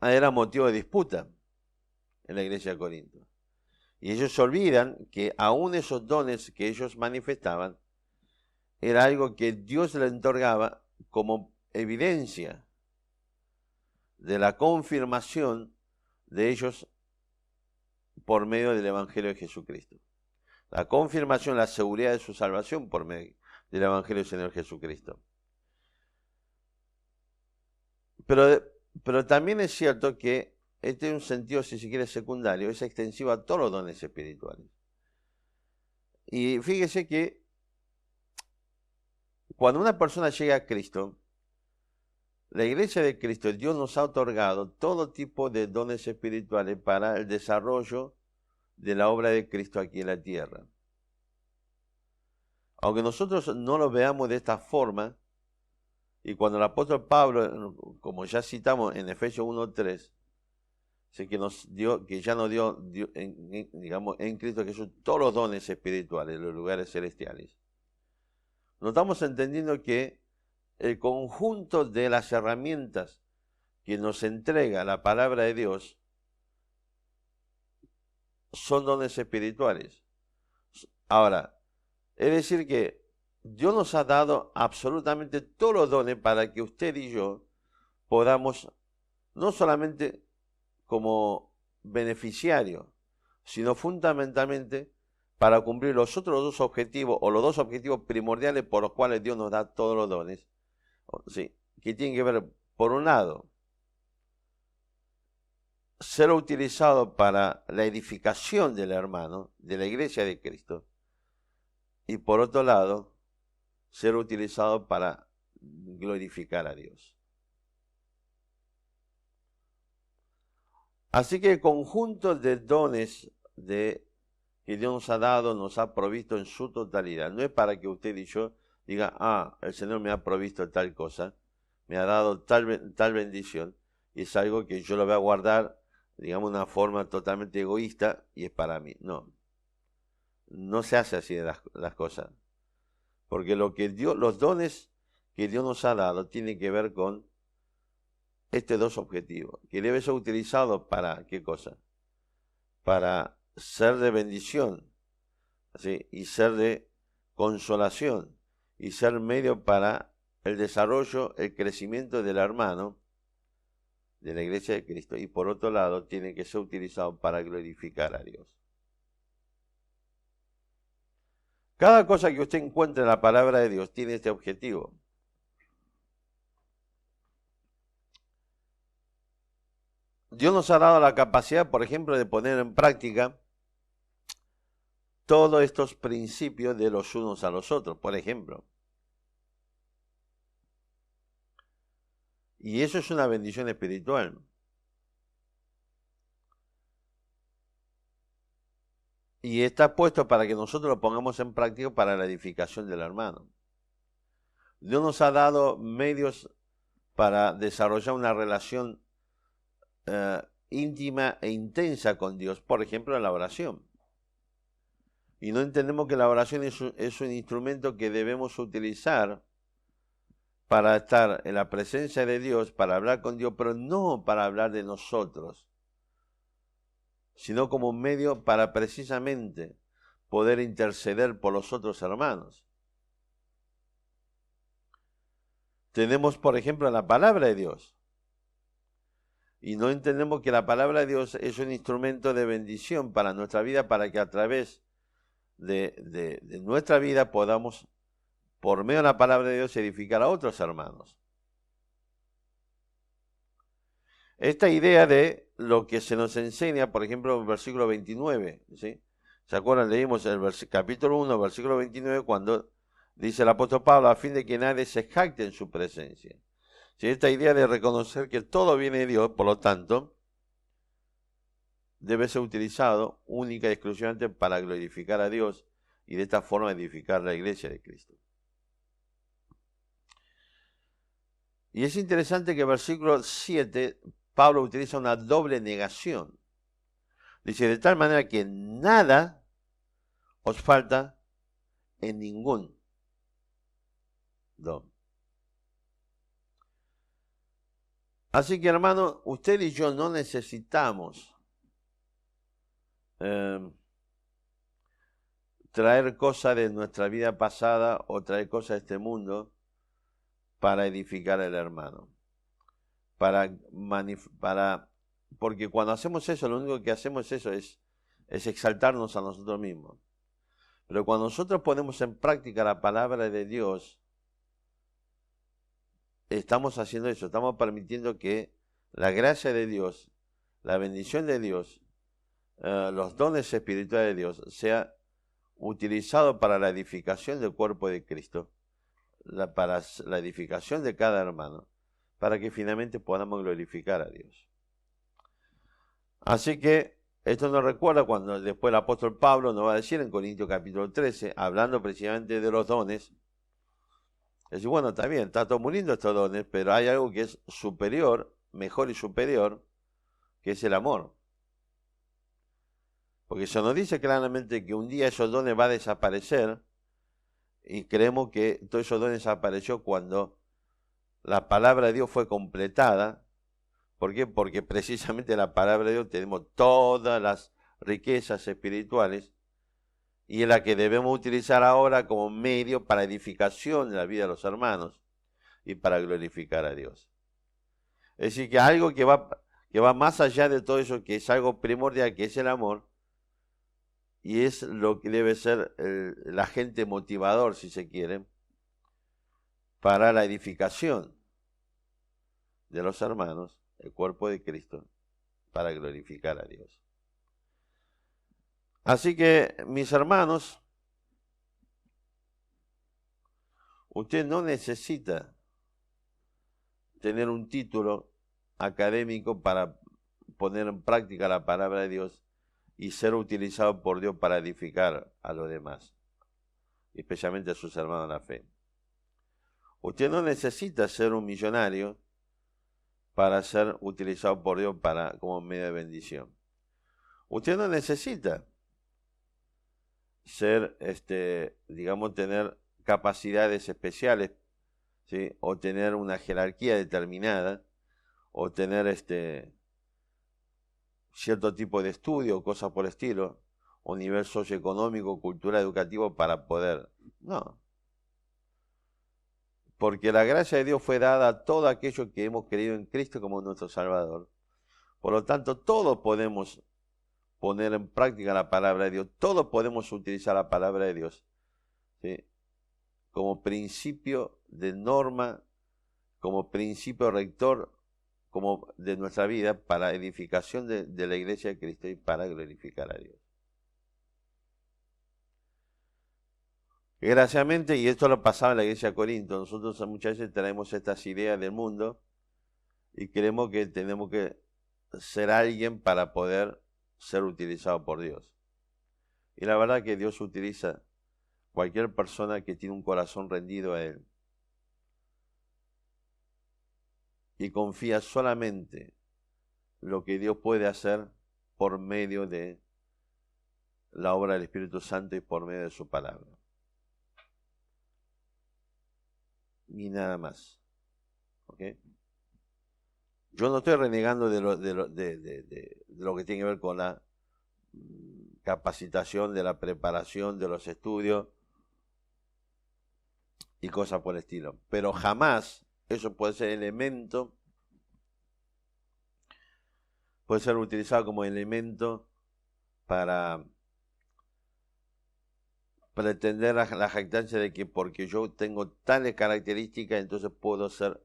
era motivo de disputa en la iglesia de Corinto. Y ellos se olvidan que aún esos dones que ellos manifestaban era algo que Dios les otorgaba como evidencia de la confirmación de ellos por medio del Evangelio de Jesucristo. La confirmación, la seguridad de su salvación por medio del Evangelio del Señor Jesucristo. Pero también es cierto que este es un sentido, si se quiere, secundario, es extensivo a todos los dones espirituales. Y fíjese que cuando una persona llega a Cristo, la iglesia de Cristo, Dios nos ha otorgado todo tipo de dones espirituales para el desarrollo de la obra de Cristo aquí en la tierra. Aunque nosotros no lo veamos de esta forma, y cuando el apóstol Pablo, como ya citamos en Efesios 1:3, sé que ya nos dio digamos, en Cristo Jesús todos los dones espirituales, los lugares celestiales. Nos estamos entendiendo que el conjunto de las herramientas que nos entrega la palabra de Dios son dones espirituales. Ahora, es decir que Dios nos ha dado absolutamente todos los dones para que usted y yo podamos, no solamente como beneficiario, sino fundamentalmente para cumplir los otros dos objetivos, o los dos objetivos primordiales por los cuales Dios nos da todos los dones, ¿sí?, que tienen que ver, por un lado, ser utilizado para la edificación del hermano, de la iglesia de Cristo, y por otro lado, ser utilizado para glorificar a Dios. Así que el conjunto de dones que que Dios nos ha dado, nos ha provisto en su totalidad. No es para que usted y yo diga, el Señor me ha provisto tal cosa, me ha dado tal bendición, y es algo que yo lo voy a guardar, digamos, de una forma totalmente egoísta, y es para mí. No, no se hace así de las cosas. Porque los dones que Dios nos ha dado tienen que ver con estos dos objetivos, que debe ser utilizado para, ¿qué cosa? Para ser de bendición, ¿sí? Y ser de consolación, y ser medio para el desarrollo, el crecimiento del hermano, de la iglesia de Cristo, y por otro lado tiene que ser utilizado para glorificar a Dios. Cada cosa que usted encuentre en la palabra de Dios tiene este objetivo. Dios nos ha dado la capacidad, por ejemplo, de poner en práctica todos estos principios de los unos a los otros, por ejemplo. Y eso es una bendición espiritual. Y está puesto para que nosotros lo pongamos en práctica para la edificación del hermano. Dios nos ha dado medios para desarrollar una relación íntima e intensa con Dios, por ejemplo, en la oración. Y no entendemos que la oración es un instrumento que debemos utilizar para estar en la presencia de Dios, para hablar con Dios, pero no para hablar de nosotros, sino como un medio para precisamente poder interceder por los otros hermanos. Tenemos, por ejemplo, la palabra de Dios. Y no entendemos que la palabra de Dios es un instrumento de bendición para nuestra vida, para que a través de nuestra vida podamos, por medio de la palabra de Dios, edificar a otros hermanos. Esta idea de lo que se nos enseña, por ejemplo, en el versículo 29, ¿sí? ¿Se acuerdan? Leímos el capítulo 1, versículo 29, cuando dice el apóstol Pablo, a fin de que nadie se jacte en su presencia. ¿Sí? Esta idea de reconocer que todo viene de Dios, por lo tanto, debe ser utilizado única y exclusivamente para glorificar a Dios y de esta forma edificar la iglesia de Cristo. Y es interesante que en el versículo 7 Pablo utiliza una doble negación. Dice, de tal manera que nada os falta en ningún don. Así que, hermano, usted y yo no necesitamos traer cosas de nuestra vida pasada o traer cosas de este mundo para edificar al hermano. Porque cuando hacemos eso, lo único que hacemos es exaltarnos a nosotros mismos. Pero cuando nosotros ponemos en práctica la palabra de Dios, estamos haciendo eso, estamos permitiendo que la gracia de Dios, la bendición de Dios, los dones espirituales de Dios, sea utilizado para la edificación del cuerpo de Cristo, para la edificación de cada hermano, para que finalmente podamos glorificar a Dios. Así que esto nos recuerda cuando después el apóstol Pablo nos va a decir en Corintios capítulo 13, hablando precisamente de los dones, es bueno, está bien, está todo muy lindo estos dones, pero hay algo que es superior, mejor y superior, que es el amor. Porque se nos dice claramente que un día esos dones van a desaparecer, y creemos que todos esos dones desapareció cuando la palabra de Dios fue completada. ¿Por qué? Porque precisamente en la palabra de Dios tenemos todas las riquezas espirituales y es la que debemos utilizar ahora como medio para edificación de la vida de los hermanos y para glorificar a Dios. Es decir, que algo que va más allá de todo eso, que es algo primordial, que es el amor, y es lo que debe ser el agente motivador, si se quiere, para la edificación de los hermanos, el cuerpo de Cristo, para glorificar a Dios. Así que, mis hermanos, usted no necesita tener un título académico para poner en práctica la palabra de Dios y ser utilizado por Dios para edificar a los demás, especialmente a sus hermanos en la fe. Usted no necesita ser un millonario para ser utilizado por Dios como medio de bendición. Usted no necesita ser, digamos, tener capacidades especiales, ¿sí? O tener una jerarquía determinada, o tener cierto tipo de estudio o cosas por el estilo, o nivel socioeconómico, cultural, educativo para poder. No. Porque la gracia de Dios fue dada a todos aquellos que hemos creído en Cristo como nuestro Salvador. Por lo tanto, todos podemos poner en práctica la palabra de Dios. Todos podemos utilizar la palabra de Dios, ¿sí? Como principio de norma, como principio rector, como de nuestra vida para edificación de la iglesia de Cristo y para glorificar a Dios. Desgraciadamente, y esto lo pasaba en la iglesia de Corinto, nosotros muchas veces traemos estas ideas del mundo y creemos que tenemos que ser alguien para poder ser utilizado por Dios. Y la verdad que Dios utiliza cualquier persona que tiene un corazón rendido a Él y confía solamente lo que Dios puede hacer por medio de la obra del Espíritu Santo y por medio de su palabra. Ni nada más. ¿Ok? Yo no estoy renegando de lo que tiene que ver con la capacitación, de la preparación, de los estudios y cosas por el estilo. Pero jamás eso puede ser utilizado como elemento para pretender la jactancia de que porque yo tengo tales características, entonces puedo ser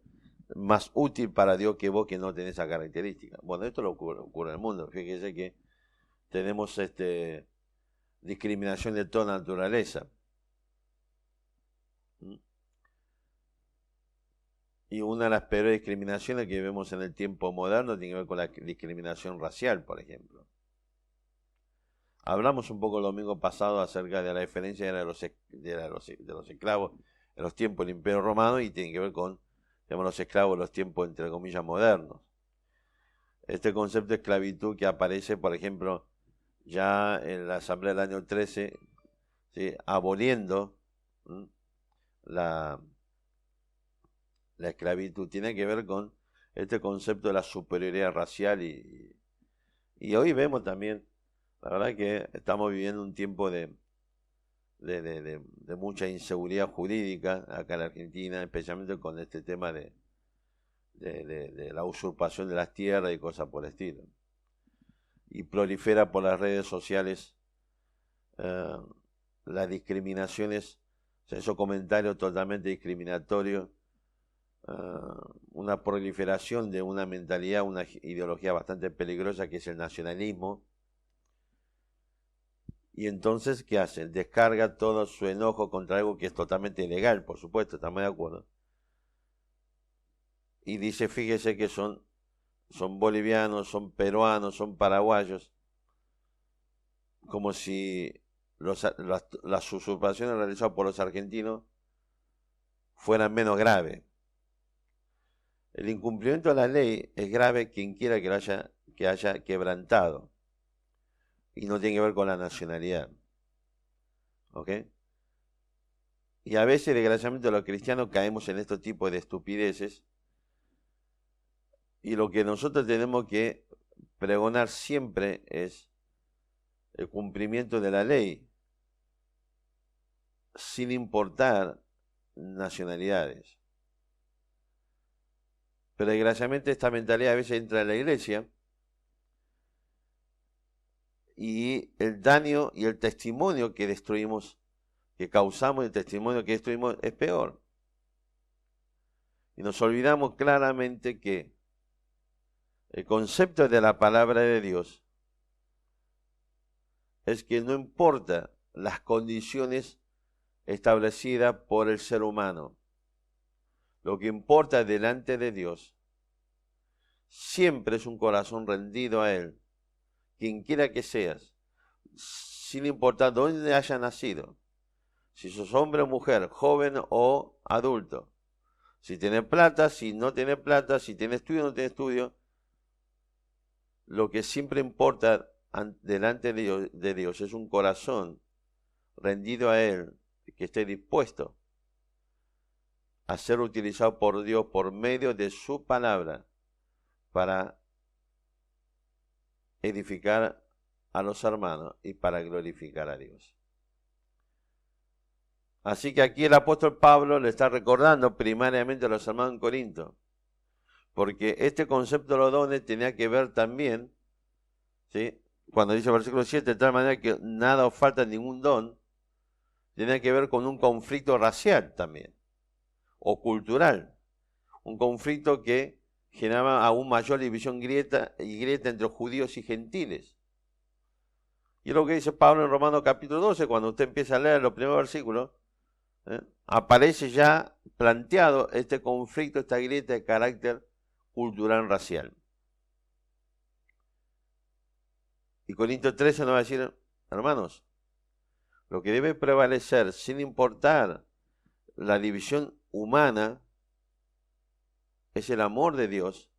más útil para Dios que vos que no tenés esa característica. Bueno, esto lo ocurre en el mundo. Fíjese que tenemos discriminación de toda naturaleza. Y una de las peores discriminaciones que vemos en el tiempo moderno tiene que ver con la discriminación racial, por ejemplo. Hablamos un poco el domingo pasado acerca de la diferencia de los esclavos en los tiempos del Imperio Romano y tiene que ver con, digamos, los esclavos en los tiempos, entre comillas, modernos. Este concepto de esclavitud que aparece, por ejemplo, ya en la Asamblea del año 13, ¿sí? Aboliendo la esclavitud, tiene que ver con este concepto de la superioridad racial y hoy vemos también, la verdad que estamos viviendo un tiempo de mucha inseguridad jurídica acá en la Argentina, especialmente con este tema de la usurpación de las tierras y cosas por el estilo. Y prolifera por las redes sociales las discriminaciones, o sea, esos comentarios totalmente discriminatorios, una proliferación de una mentalidad, una ideología bastante peligrosa que es el nacionalismo. Y entonces, ¿qué hacen? Descarga todo su enojo contra algo que es totalmente ilegal, por supuesto, estamos de acuerdo. Y dice, fíjese que son bolivianos, son peruanos, son paraguayos, como si las usurpaciones realizadas por los argentinos fueran menos graves. El incumplimiento de la ley es grave quien quiera que haya quebrantado. Y no tiene que ver con la nacionalidad. ¿Ok? Y a veces, desgraciadamente, los cristianos caemos en estos tipos de estupideces. Y lo que nosotros tenemos que pregonar siempre es el cumplimiento de la ley, sin importar nacionalidades. Pero desgraciadamente esta mentalidad a veces entra en la iglesia y el daño y el testimonio que destruimos, que causamos, el testimonio que destruimos es peor. Y nos olvidamos claramente que el concepto de la palabra de Dios es que no importa las condiciones establecidas por el ser humano, lo que importa delante de Dios siempre es un corazón rendido a Él, quien quiera que seas, sin importar dónde haya nacido. Si sos hombre o mujer, joven o adulto. Si tiene plata, si no tiene plata, si tiene estudio o no tiene estudio. Lo que siempre importa delante de Dios es un corazón rendido a Él, que esté dispuesto a ser utilizado por Dios por medio de su palabra para edificar a los hermanos y para glorificar a Dios. Así que aquí el apóstol Pablo le está recordando primariamente a los hermanos en Corinto, porque este concepto de los dones tenía que ver también, ¿sí? Cuando dice el versículo 7, de tal manera que nada os falta ningún don, tenía que ver con un conflicto racial también, o cultural, un conflicto que generaba aún mayor división grieta entre judíos y gentiles. Y es lo que dice Pablo en Romanos capítulo 12, cuando usted empieza a leer los primeros versículos, aparece ya planteado este conflicto, esta grieta de carácter cultural racial. Y Corintios 13 nos va a decir, hermanos, lo que debe prevalecer sin importar la división humana es el amor de Dios,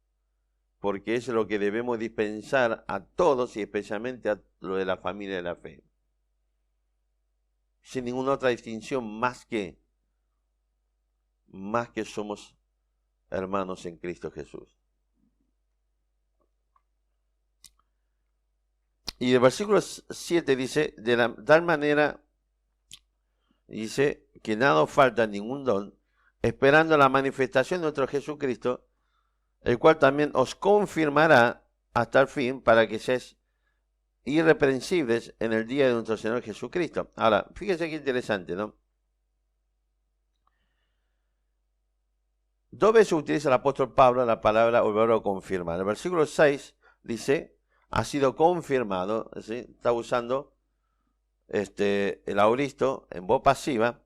porque es lo que debemos dispensar a todos y especialmente a lo de la familia de la fe. Sin ninguna otra distinción más que somos hermanos en Cristo Jesús. Y el versículo 7 dice, de la tal manera, dice, que nada os falta ningún don, esperando la manifestación de nuestro Jesucristo, el cual también os confirmará hasta el fin para que seáis irreprensibles en el día de nuestro Señor Jesucristo. Ahora, fíjense qué interesante, ¿no? Dos veces utiliza el apóstol Pablo la palabra o el verbo confirmar. En el versículo 6 dice, ha sido confirmado, ¿sí? Está usando el auristo en voz pasiva,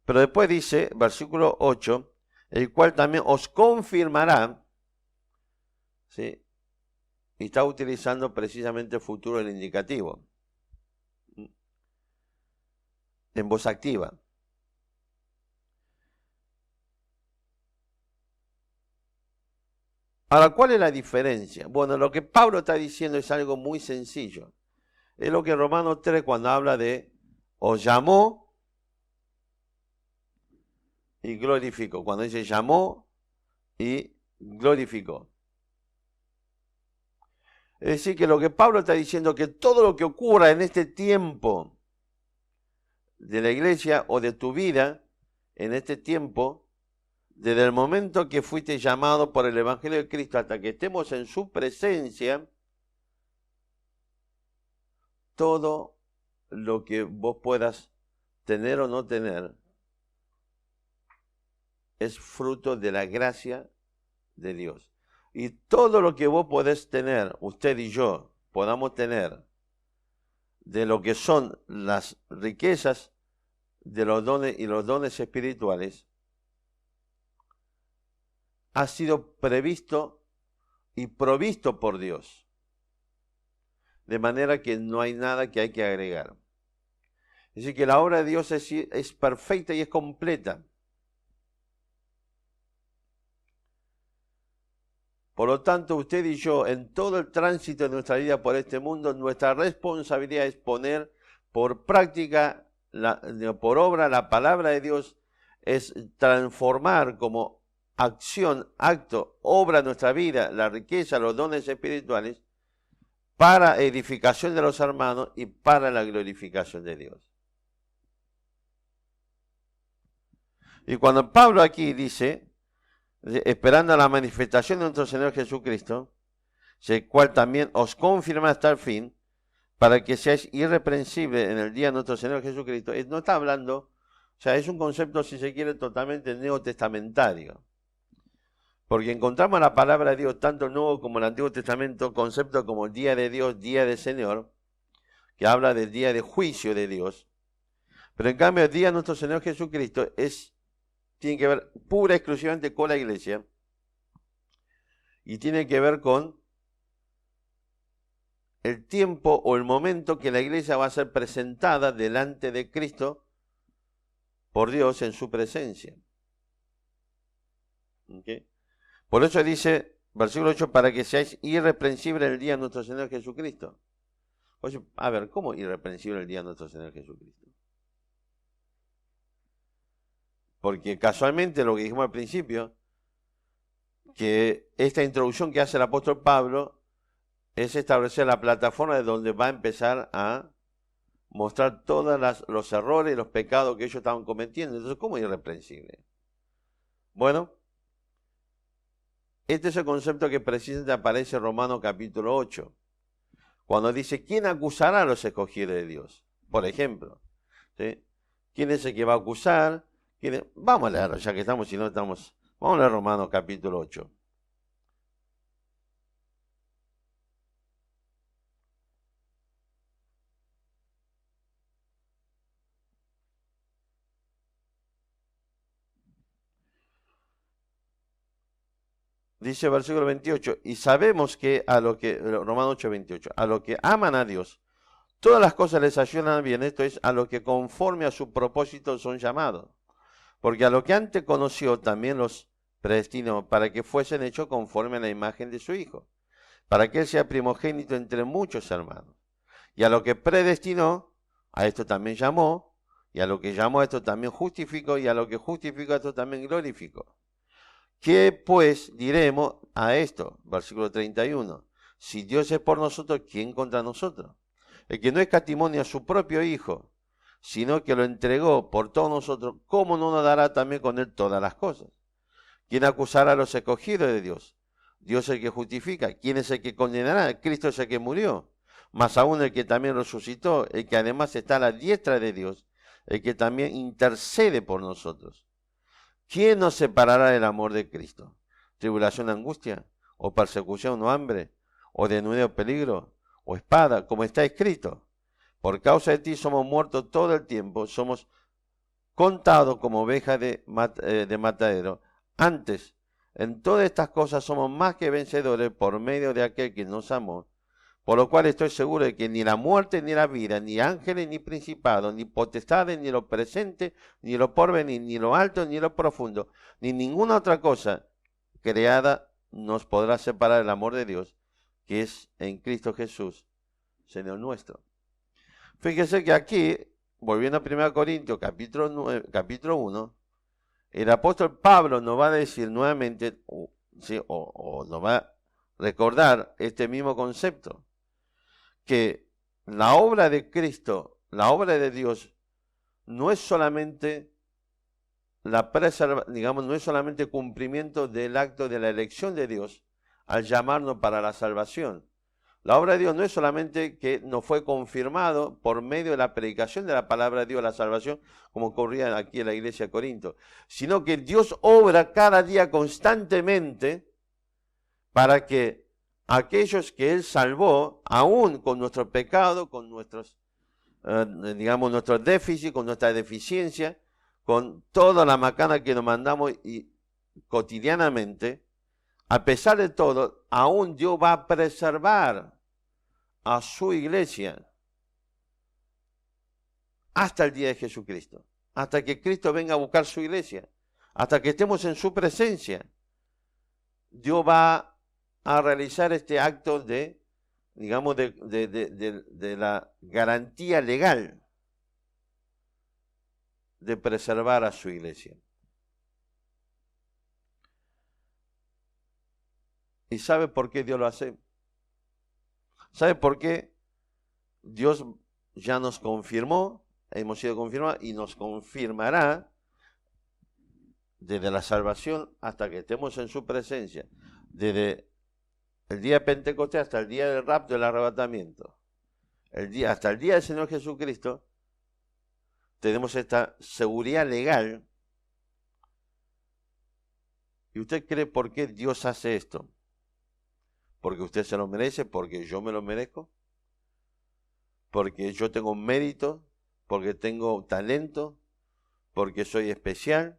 pero después dice, versículo 8, el cual también os confirmará, ¿sí? Y está utilizando precisamente el futuro del indicativo, en voz activa. Ahora, ¿cuál es la diferencia? Bueno, lo que Pablo está diciendo es algo muy sencillo. Es lo que en Romanos 3, cuando habla de os llamó y glorificó. Cuando dice llamó y glorificó. Es decir, que lo que Pablo está diciendo es que todo lo que ocurra en este tiempo de la iglesia o de tu vida, en este tiempo, desde el momento que fuiste llamado por el Evangelio de Cristo hasta que estemos en su presencia, todo lo que vos puedas tener o no tener es fruto de la gracia de Dios. Y todo lo que vos podés tener, usted y yo, podamos tener, de lo que son las riquezas de los dones y los dones espirituales, ha sido previsto y provisto por Dios. De manera que no hay nada que hay que agregar. Es decir, que la obra de Dios es perfecta y es completa. Por lo tanto, usted y yo, en todo el tránsito de nuestra vida por este mundo, nuestra responsabilidad es poner por práctica, por obra, la palabra de Dios, es transformar como acción, acto, obra nuestra vida, la riqueza, los dones espirituales, para edificación de los hermanos y para la glorificación de Dios. Y cuando Pablo aquí dice, esperando la manifestación de nuestro Señor Jesucristo, el cual también os confirma hasta el fin, para que seáis irreprensibles en el día de nuestro Señor Jesucristo, no está hablando, o sea, es un concepto, si se quiere, totalmente neotestamentario. Porque encontramos la palabra de Dios, tanto el Nuevo como el Antiguo Testamento, conceptos como el día de Dios, día del Señor, que habla del día de juicio de Dios. Pero en cambio, el día de nuestro Señor Jesucristo tiene que ver pura y exclusivamente con la iglesia y tiene que ver con el tiempo o el momento que la iglesia va a ser presentada delante de Cristo por Dios en su presencia. ¿Okay? Por eso dice, versículo 8, para que seáis irreprensibles el día de nuestro Señor Jesucristo. Oye, a ver, ¿cómo irreprensible el día de nuestro Señor Jesucristo? Porque casualmente lo que dijimos al principio, que esta introducción que hace el apóstol Pablo es establecer la plataforma de donde va a empezar a mostrar todos los errores y los pecados que ellos estaban cometiendo. Entonces, ¿cómo irreprensible? Bueno, este es el concepto que precisamente aparece en Romanos capítulo 8, cuando dice, ¿quién acusará a los escogidos de Dios? Por ejemplo, ¿sí? ¿Quién es el que va a acusar? Vamos a leerlo, ya que estamos, si no estamos. Vamos a leer Romanos capítulo 8. Dice versículo 28, y sabemos que Romanos 8, 28, a lo que aman a Dios, todas las cosas les ayudan bien, esto es, a lo que conforme a su propósito son llamados. Porque a lo que antes conoció también los predestinó para que fuesen hechos conforme a la imagen de su Hijo, para que él sea primogénito entre muchos hermanos. Y a lo que predestinó, a esto también llamó, y a lo que llamó a esto también justificó, y a lo que justificó a esto también glorificó. ¿Qué pues diremos a esto? Versículo 31. Si Dios es por nosotros, ¿quién contra nosotros? El que no escatimó ni a su propio Hijo, sino que lo entregó por todos nosotros, ¿cómo no nos dará también con él todas las cosas? ¿Quién acusará a los escogidos de Dios? Dios es el que justifica. ¿Quién es el que condenará? Cristo es el que murió. Más aún el que también resucitó, el que además está a la diestra de Dios, el que también intercede por nosotros. ¿Quién nos separará del amor de Cristo? ¿Tribulación, angustia? ¿O persecución o hambre? ¿O desnudez o peligro? ¿O espada? Como está escrito. Por causa de ti somos muertos todo el tiempo, somos contados como ovejas de matadero. Antes, en todas estas cosas somos más que vencedores por medio de aquel que nos amó. Por lo cual estoy seguro de que ni la muerte, ni la vida, ni ángeles, ni principados, ni potestades, ni lo presente, ni lo porvenir, ni lo alto, ni lo profundo, ni ninguna otra cosa creada nos podrá separar del amor de Dios, que es en Cristo Jesús, Señor nuestro. Fíjese que aquí, volviendo a 1 Corintios capítulo 1, el apóstol Pablo nos va a decir nuevamente, ¿sí? o nos va a recordar este mismo concepto, que la obra de Cristo, la obra de Dios, no es solamente no es solamente cumplimiento del acto de la elección de Dios al llamarnos para la salvación. La obra de Dios no es solamente que nos fue confirmado por medio de la predicación de la palabra de Dios la salvación, como ocurría aquí en la iglesia de Corinto, sino que Dios obra cada día constantemente para que aquellos que Él salvó, aún con nuestro pecado, con nuestros, nuestros déficits, con nuestra deficiencia, con toda la macana que nos mandamos y cotidianamente, a pesar de todo, aún Dios va a preservar a su iglesia hasta el día de Jesucristo, hasta que Cristo venga a buscar su iglesia, hasta que estemos en su presencia. Dios va a realizar este acto de, digamos, de la garantía legal de preservar a su iglesia. ¿Y sabe por qué Dios lo hace? ¿Sabe por qué Dios ya nos confirmó, hemos sido confirmados y nos confirmará desde la salvación hasta que estemos en su presencia, desde el día de Pentecostés hasta el día del rapto, del arrebatamiento, hasta el día del Señor Jesucristo, tenemos esta seguridad legal. ¿Y usted cree por qué Dios hace esto? ¿Porque usted se lo merece? ¿Porque yo me lo merezco? ¿Porque yo tengo mérito? ¿Porque tengo talento? ¿Porque soy especial?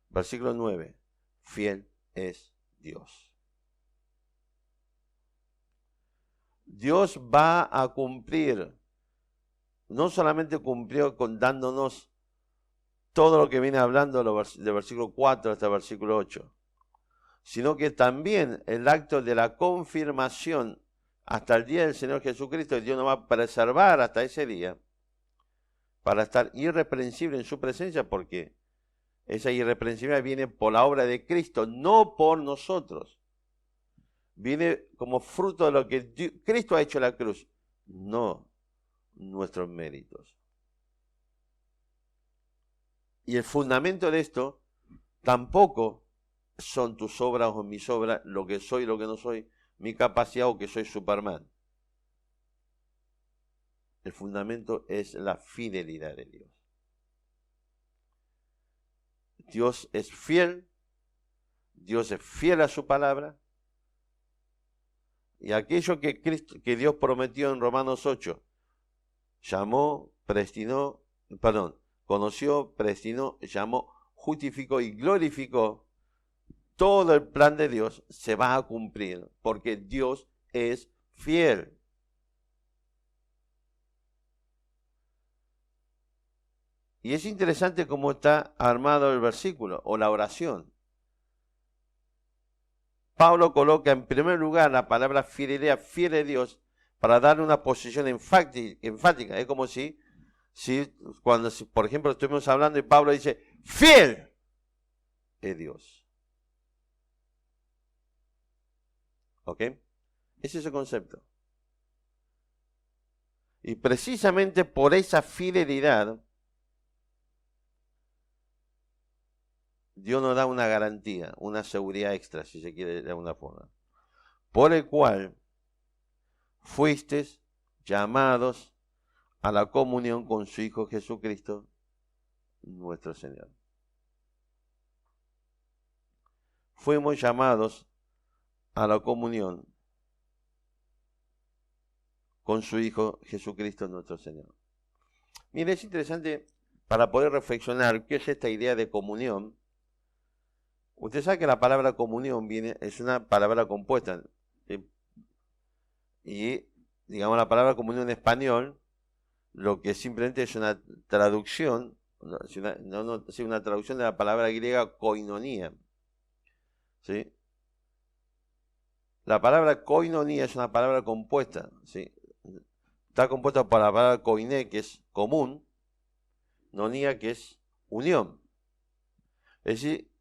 Versículo 9. Fiel es Dios. Dios va a cumplir. No solamente cumplió dándonos todo lo que viene hablando del versículo 4 hasta el versículo 8, sino que también el acto de la confirmación hasta el día del Señor Jesucristo, Dios nos va a preservar hasta ese día para estar irreprensible en su presencia, porque esa irreprensibilidad viene por la obra de Cristo, no por nosotros. Viene como fruto de lo que Cristo ha hecho en la cruz, no nuestros méritos. Y el fundamento de esto tampoco son tus obras o mis obras, lo que soy, lo que no soy, mi capacidad o que soy Superman. El fundamento es la fidelidad de Dios. Dios es fiel a su palabra, y aquello que Dios prometió en Romanos 8, conoció, predestinó, llamó, justificó y glorificó, todo el plan de Dios se va a cumplir, porque Dios es fiel. Y es interesante cómo está armado el versículo o la oración. Pablo coloca en primer lugar la palabra fidelidad, fiel de Dios, para darle una posición enfática. Es como si cuando, por ejemplo, estuvimos hablando y Pablo dice, fiel es Dios. ¿Ok? Ese es el concepto. Y precisamente por esa fidelidad, Dios nos da una garantía, una seguridad extra, si se quiere de alguna forma, por el cual fuisteis llamados a la comunión con su Hijo Jesucristo, nuestro Señor. Fuimos llamados a la comunión con su Hijo Jesucristo, nuestro Señor. Mire, es interesante para poder reflexionar qué es esta idea de comunión. Usted sabe que la palabra comunión es una palabra compuesta. Y, digamos, la palabra comunión en español, lo que simplemente es una traducción, una traducción de la palabra griega koinonía. ¿Sí? La palabra koinonía es una palabra compuesta. ¿Sí? Está compuesta por la palabra koiné, que es común, nonía, que es unión. Es decir,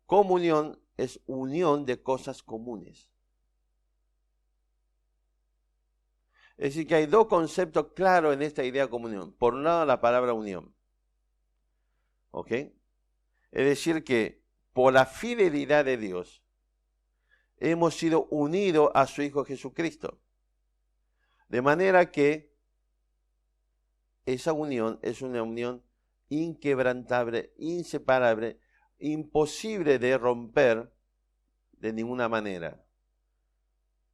comunión es unión de cosas comunes. Es decir, que hay dos conceptos claros en esta idea de comunión. Por un lado, la palabra unión. ¿Ok? Es decir, que por la fidelidad de Dios, hemos sido unidos a su Hijo Jesucristo. De manera que esa unión es una unión inquebrantable, inseparable, imposible de romper de ninguna manera.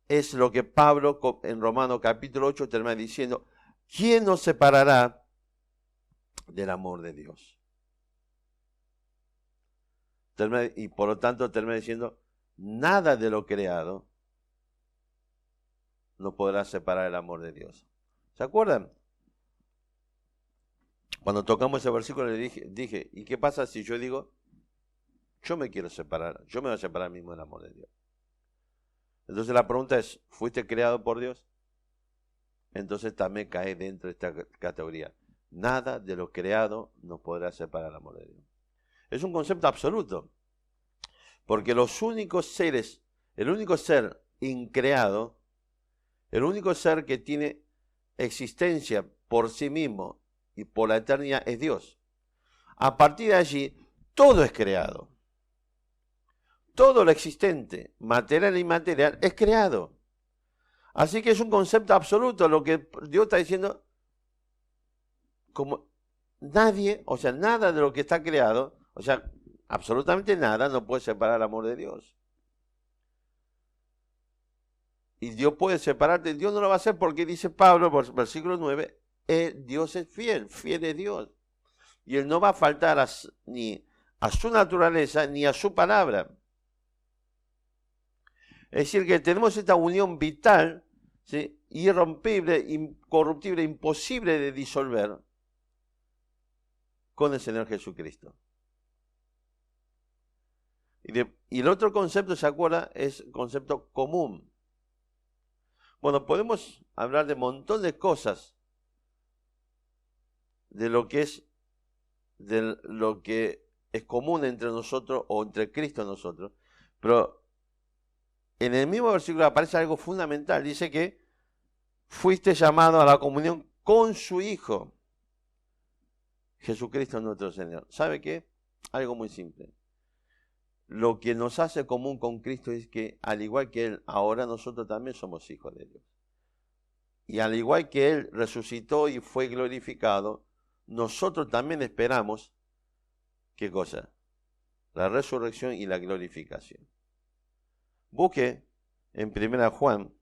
Es lo que Pablo en Romanos capítulo 8 termina diciendo, ¿quién nos separará del amor de Dios? Y por lo tanto termina diciendo, nada de lo creado no podrá separar el amor de Dios. ¿Se acuerdan? Cuando tocamos ese versículo le dije, ¿y qué pasa si yo digo, yo me quiero separar, yo me voy a separar mismo del amor de Dios? Entonces la pregunta es, ¿fuiste creado por Dios? Entonces también cae dentro de esta categoría. Nada de lo creado nos podrá separar del amor de Dios. Es un concepto absoluto, porque los únicos seres, el único ser increado, el único ser que tiene existencia por sí mismo y por la eternidad es Dios. A partir de allí, todo es creado. Todo lo existente, material e inmaterial, es creado. Así que es un concepto absoluto. Lo que Dios está diciendo, como nadie, o sea, nada de lo que está creado, o sea, absolutamente nada no puede separar el amor de Dios. Y Dios puede separarte, Dios no lo va a hacer porque dice Pablo, versículo 9, Dios es fiel, fiel es Dios. Y Él no va a faltar ni a su naturaleza ni a su palabra. Es decir, que tenemos esta unión vital, ¿sí? irrompible, incorruptible, imposible de disolver con el Señor Jesucristo. Y el otro concepto, ¿se acuerda? Es concepto común. Bueno, podemos hablar de un montón de cosas de lo que es común entre nosotros o entre Cristo y nosotros, pero en el mismo versículo aparece algo fundamental. Dice que fuiste llamado a la comunión con su Hijo, Jesucristo nuestro Señor. ¿Sabe qué? Algo muy simple. Lo que nos hace común con Cristo es que, al igual que Él, ahora nosotros también somos hijos de Dios. Y al igual que Él resucitó y fue glorificado, nosotros también esperamos, ¿qué cosa? La resurrección y la glorificación. Busque en 1 Juan.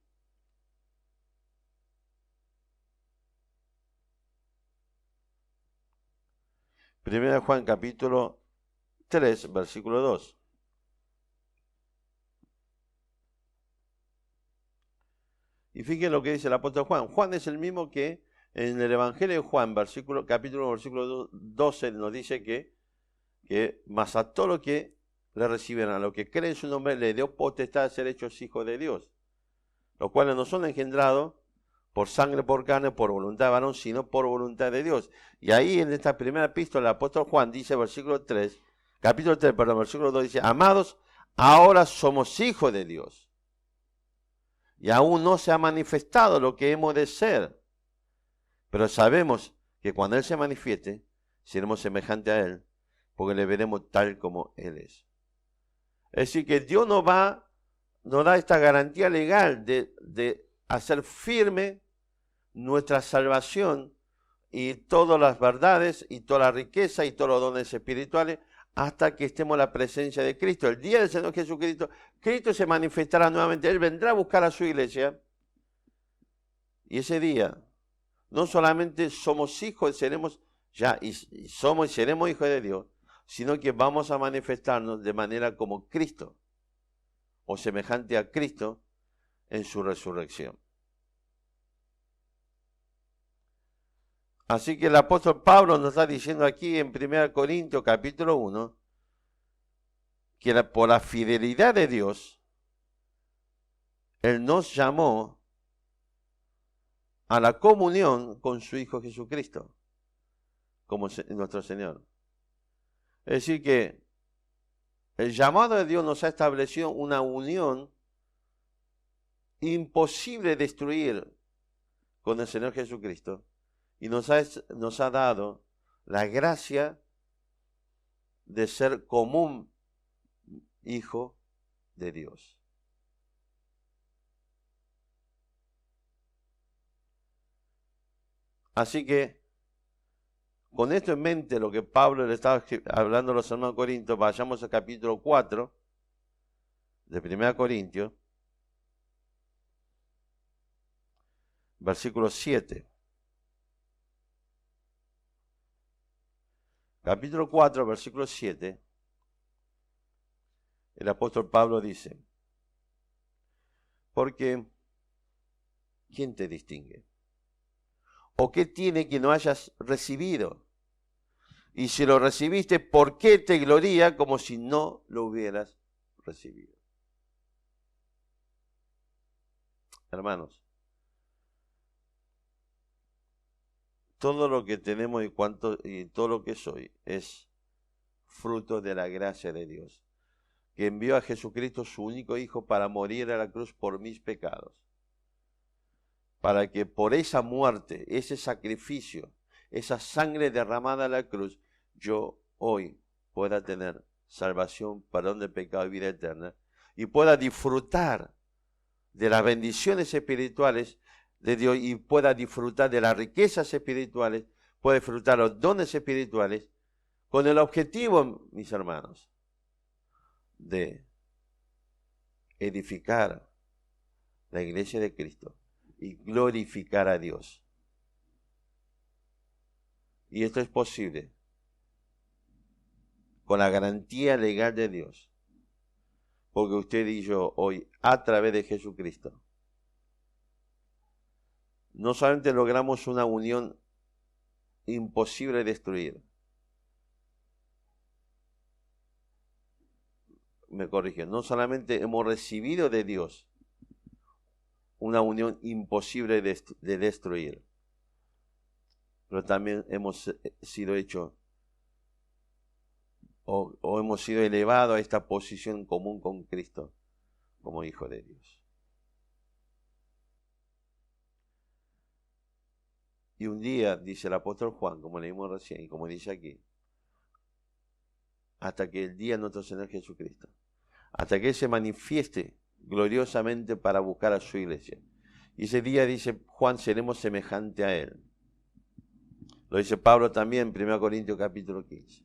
1 Juan capítulo 3, versículo 2. Y fíjense lo que dice el apóstol Juan. Juan es el mismo que en el Evangelio de Juan, capítulo 12, nos dice que más a todo lo que le reciben, a lo que creen en su nombre, le dio potestad de ser hechos hijos de Dios, los cuales no son engendrados por sangre, por carne, por voluntad de varón, sino por voluntad de Dios. Y ahí en esta primera epístola, el apóstol Juan dice, capítulo 3, versículo 2, dice: amados, ahora somos hijos de Dios. Y aún no se ha manifestado lo que hemos de ser. Pero sabemos que cuando Él se manifieste, seremos semejantes a Él, porque le veremos tal como Él es. Es decir, que Dios nos da esta garantía legal de hacer firme nuestra salvación y todas las verdades y toda la riqueza y todos los dones espirituales hasta que estemos en la presencia de Cristo. El día del Señor Jesucristo, Cristo se manifestará nuevamente. Él vendrá a buscar a su iglesia. Y ese día, no solamente somos hijos, seremos y seremos hijos de Dios, sino que vamos a manifestarnos de manera como Cristo, o semejante a Cristo en su resurrección. Así que el apóstol Pablo nos está diciendo aquí en 1 Corintios capítulo 1, que por la fidelidad de Dios, Él nos llamó a la comunión con su Hijo Jesucristo, como nuestro Señor. Es decir que el llamado de Dios nos ha establecido una unión imposible de destruir con el Señor Jesucristo. Y nos ha dado la gracia de ser común hijo de Dios. Así que, con esto en mente, lo que Pablo le estaba hablando a los hermanos Corintios, vayamos al capítulo 4 de 1 Corintios, versículo 7. Capítulo 4, versículo 7, el apóstol Pablo dice: porque ¿quién te distingue? ¿O qué tiene que no hayas recibido? Y si lo recibiste, ¿por qué te gloría como si no lo hubieras recibido? Hermanos, todo lo que tenemos y todo lo que soy es fruto de la gracia de Dios, que envió a Jesucristo su único Hijo para morir a la cruz por mis pecados, para que por esa muerte, ese sacrificio, esa sangre derramada a la cruz, yo hoy pueda tener salvación, perdón de pecado y vida eterna, y pueda disfrutar de las bendiciones espirituales de Dios y pueda disfrutar de las riquezas espirituales, pueda disfrutar los dones espirituales, con el objetivo, mis hermanos, de edificar la iglesia de Cristo y glorificar a Dios. Y esto es posible con la garantía legal de Dios, porque usted y yo hoy, a través de Jesucristo, no solamente logramos una unión imposible de destruir, me corrigió, no solamente hemos recibido de Dios una unión imposible de destruir, pero también hemos sido hechos o hemos sido elevados a esta posición común con Cristo como hijo de Dios. Y un día, dice el apóstol Juan, como leímos recién y como dice aquí, hasta que el día de nuestro Señor Jesucristo, hasta que Él se manifieste gloriosamente para buscar a su iglesia. Y ese día, dice Juan, seremos semejante a Él. Lo dice Pablo también en 1 Corintios capítulo 15.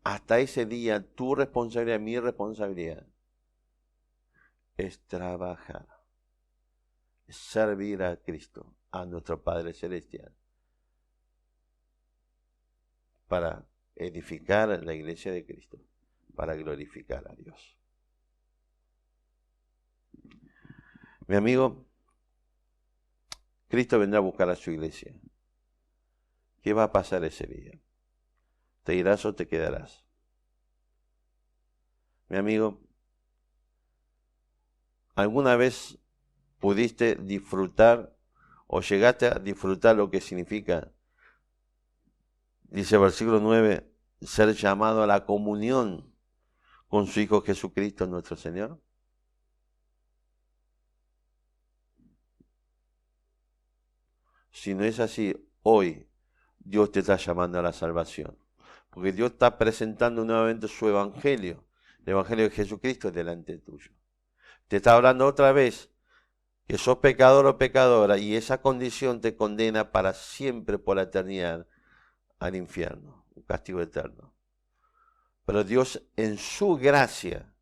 Hasta ese día, tu responsabilidad, mi responsabilidad, es trabajar, es servir a Cristo, a nuestro Padre Celestial, para edificar la iglesia de Cristo, para glorificar a Dios. Mi amigo, Cristo vendrá a buscar a su iglesia. ¿Qué va a pasar ese día? ¿Te irás o te quedarás? Mi amigo, ¿alguna vez pudiste disfrutar o llegaste a disfrutar lo que significa, dice el versículo 9, ser llamado a la comunión con su Hijo Jesucristo nuestro Señor? Si no es así, hoy Dios te está llamando a la salvación. Porque Dios está presentando nuevamente su evangelio, el evangelio de Jesucristo delante tuyo. Te está hablando otra vez que sos pecador o pecadora y esa condición te condena para siempre por la eternidad al infierno, un castigo eterno. Pero Dios en su gracia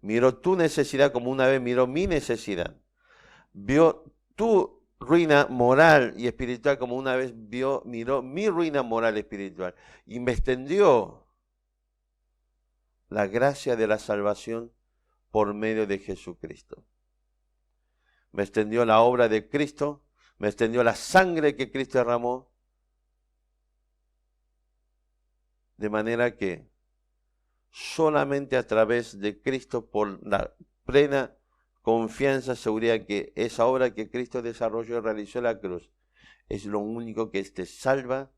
miró tu necesidad como una vez miró mi necesidad. Vio tu ruina moral y espiritual como una vez miró mi ruina moral y espiritual. Y me extendió la gracia de la salvación por medio de Jesucristo. Me extendió la obra de Cristo, me extendió la sangre que Cristo derramó, de manera que solamente a través de Cristo, por la plena confianza, seguridad que esa obra que Cristo desarrolló y realizó en la cruz, es lo único que te salva,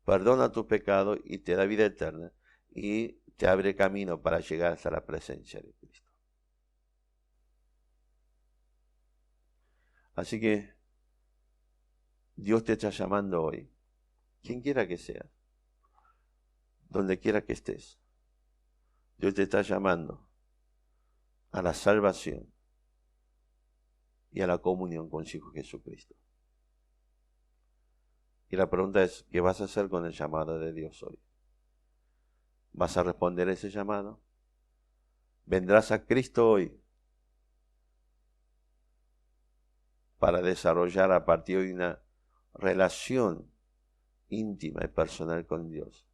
perdona tus pecados y te da vida eterna y te abre camino para llegar hasta la presencia de Cristo. Así que Dios te está llamando hoy, quien quiera que sea, donde quiera que estés. Dios te está llamando a la salvación y a la comunión con su Hijo Jesucristo. Y la pregunta es, ¿qué vas a hacer con el llamado de Dios hoy? ¿Vas a responder a ese llamado? ¿Vendrás a Cristo hoy para desarrollar a partir de una relación íntima y personal con Dios?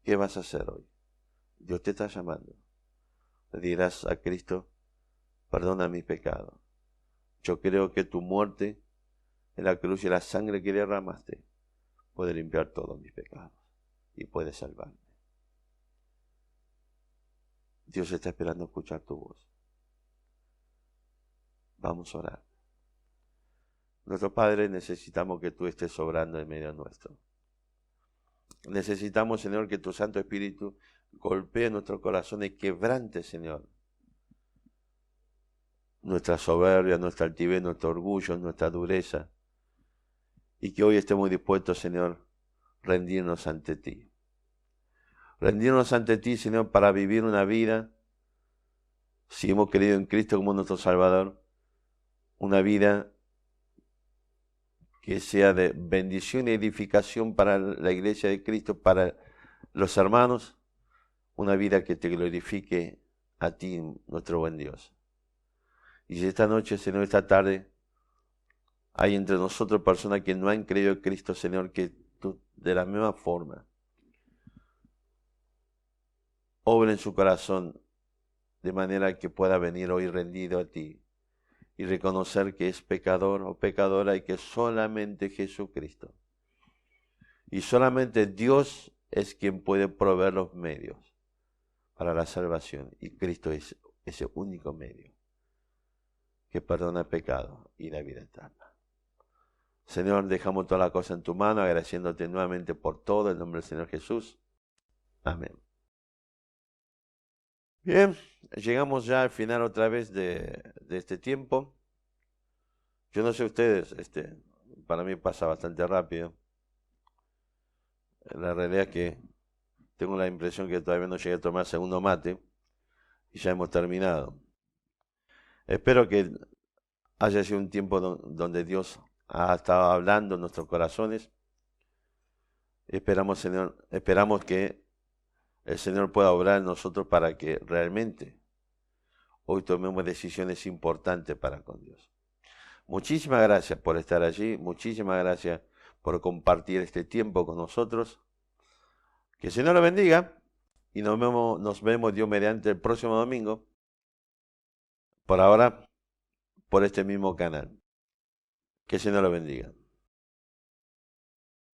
¿Qué vas a hacer hoy? Dios te está llamando. Le dirás a Cristo, perdona mis pecados. Yo creo que tu muerte en la cruz y la sangre que derramaste puede limpiar todos mis pecados y puede salvarme. Dios está esperando escuchar tu voz. Vamos a orar. Nuestro Padre, necesitamos que tú estés obrando en medio nuestro. Necesitamos, Señor, que tu Santo Espíritu golpee nuestro corazón y quebrante, Señor, nuestra soberbia, nuestra altivez, nuestro orgullo, nuestra dureza. Y que hoy estemos dispuestos, Señor, rendirnos ante ti. Rendirnos ante ti, Señor, para vivir una vida, si hemos creído en Cristo como nuestro Salvador, una vida que sea de bendición y edificación para la iglesia de Cristo, para los hermanos, una vida que te glorifique a ti, nuestro buen Dios. Y si esta noche, Señor, esta tarde, hay entre nosotros personas que no han creído en Cristo, Señor, que tú de la misma forma obra en su corazón de manera que pueda venir hoy rendido a ti y reconocer que es pecador o pecadora y que solamente Jesucristo y solamente Dios es quien puede proveer los medios para la salvación, y Cristo es ese único medio que perdona el pecado y la vida eterna. Señor, dejamos toda la cosa en tu mano, agradeciéndote nuevamente por todo, en nombre del Señor Jesús. Amén. Bien, llegamos ya al final otra vez de este tiempo. Yo no sé ustedes, para mí pasa bastante rápido. La realidad es que tengo la impresión que todavía no llegué a tomar segundo mate y ya hemos terminado. Espero que haya sido un tiempo donde Dios ha estado hablando en nuestros corazones. Esperamos, Señor, esperamos que el Señor pueda obrar en nosotros para que realmente hoy tomemos decisiones importantes para con Dios. Muchísimas gracias por estar allí, muchísimas gracias por compartir este tiempo con nosotros. Que el Señor lo bendiga y nos vemos Dios mediante el próximo domingo. Por ahora, por este mismo canal. Que el Señor lo bendiga.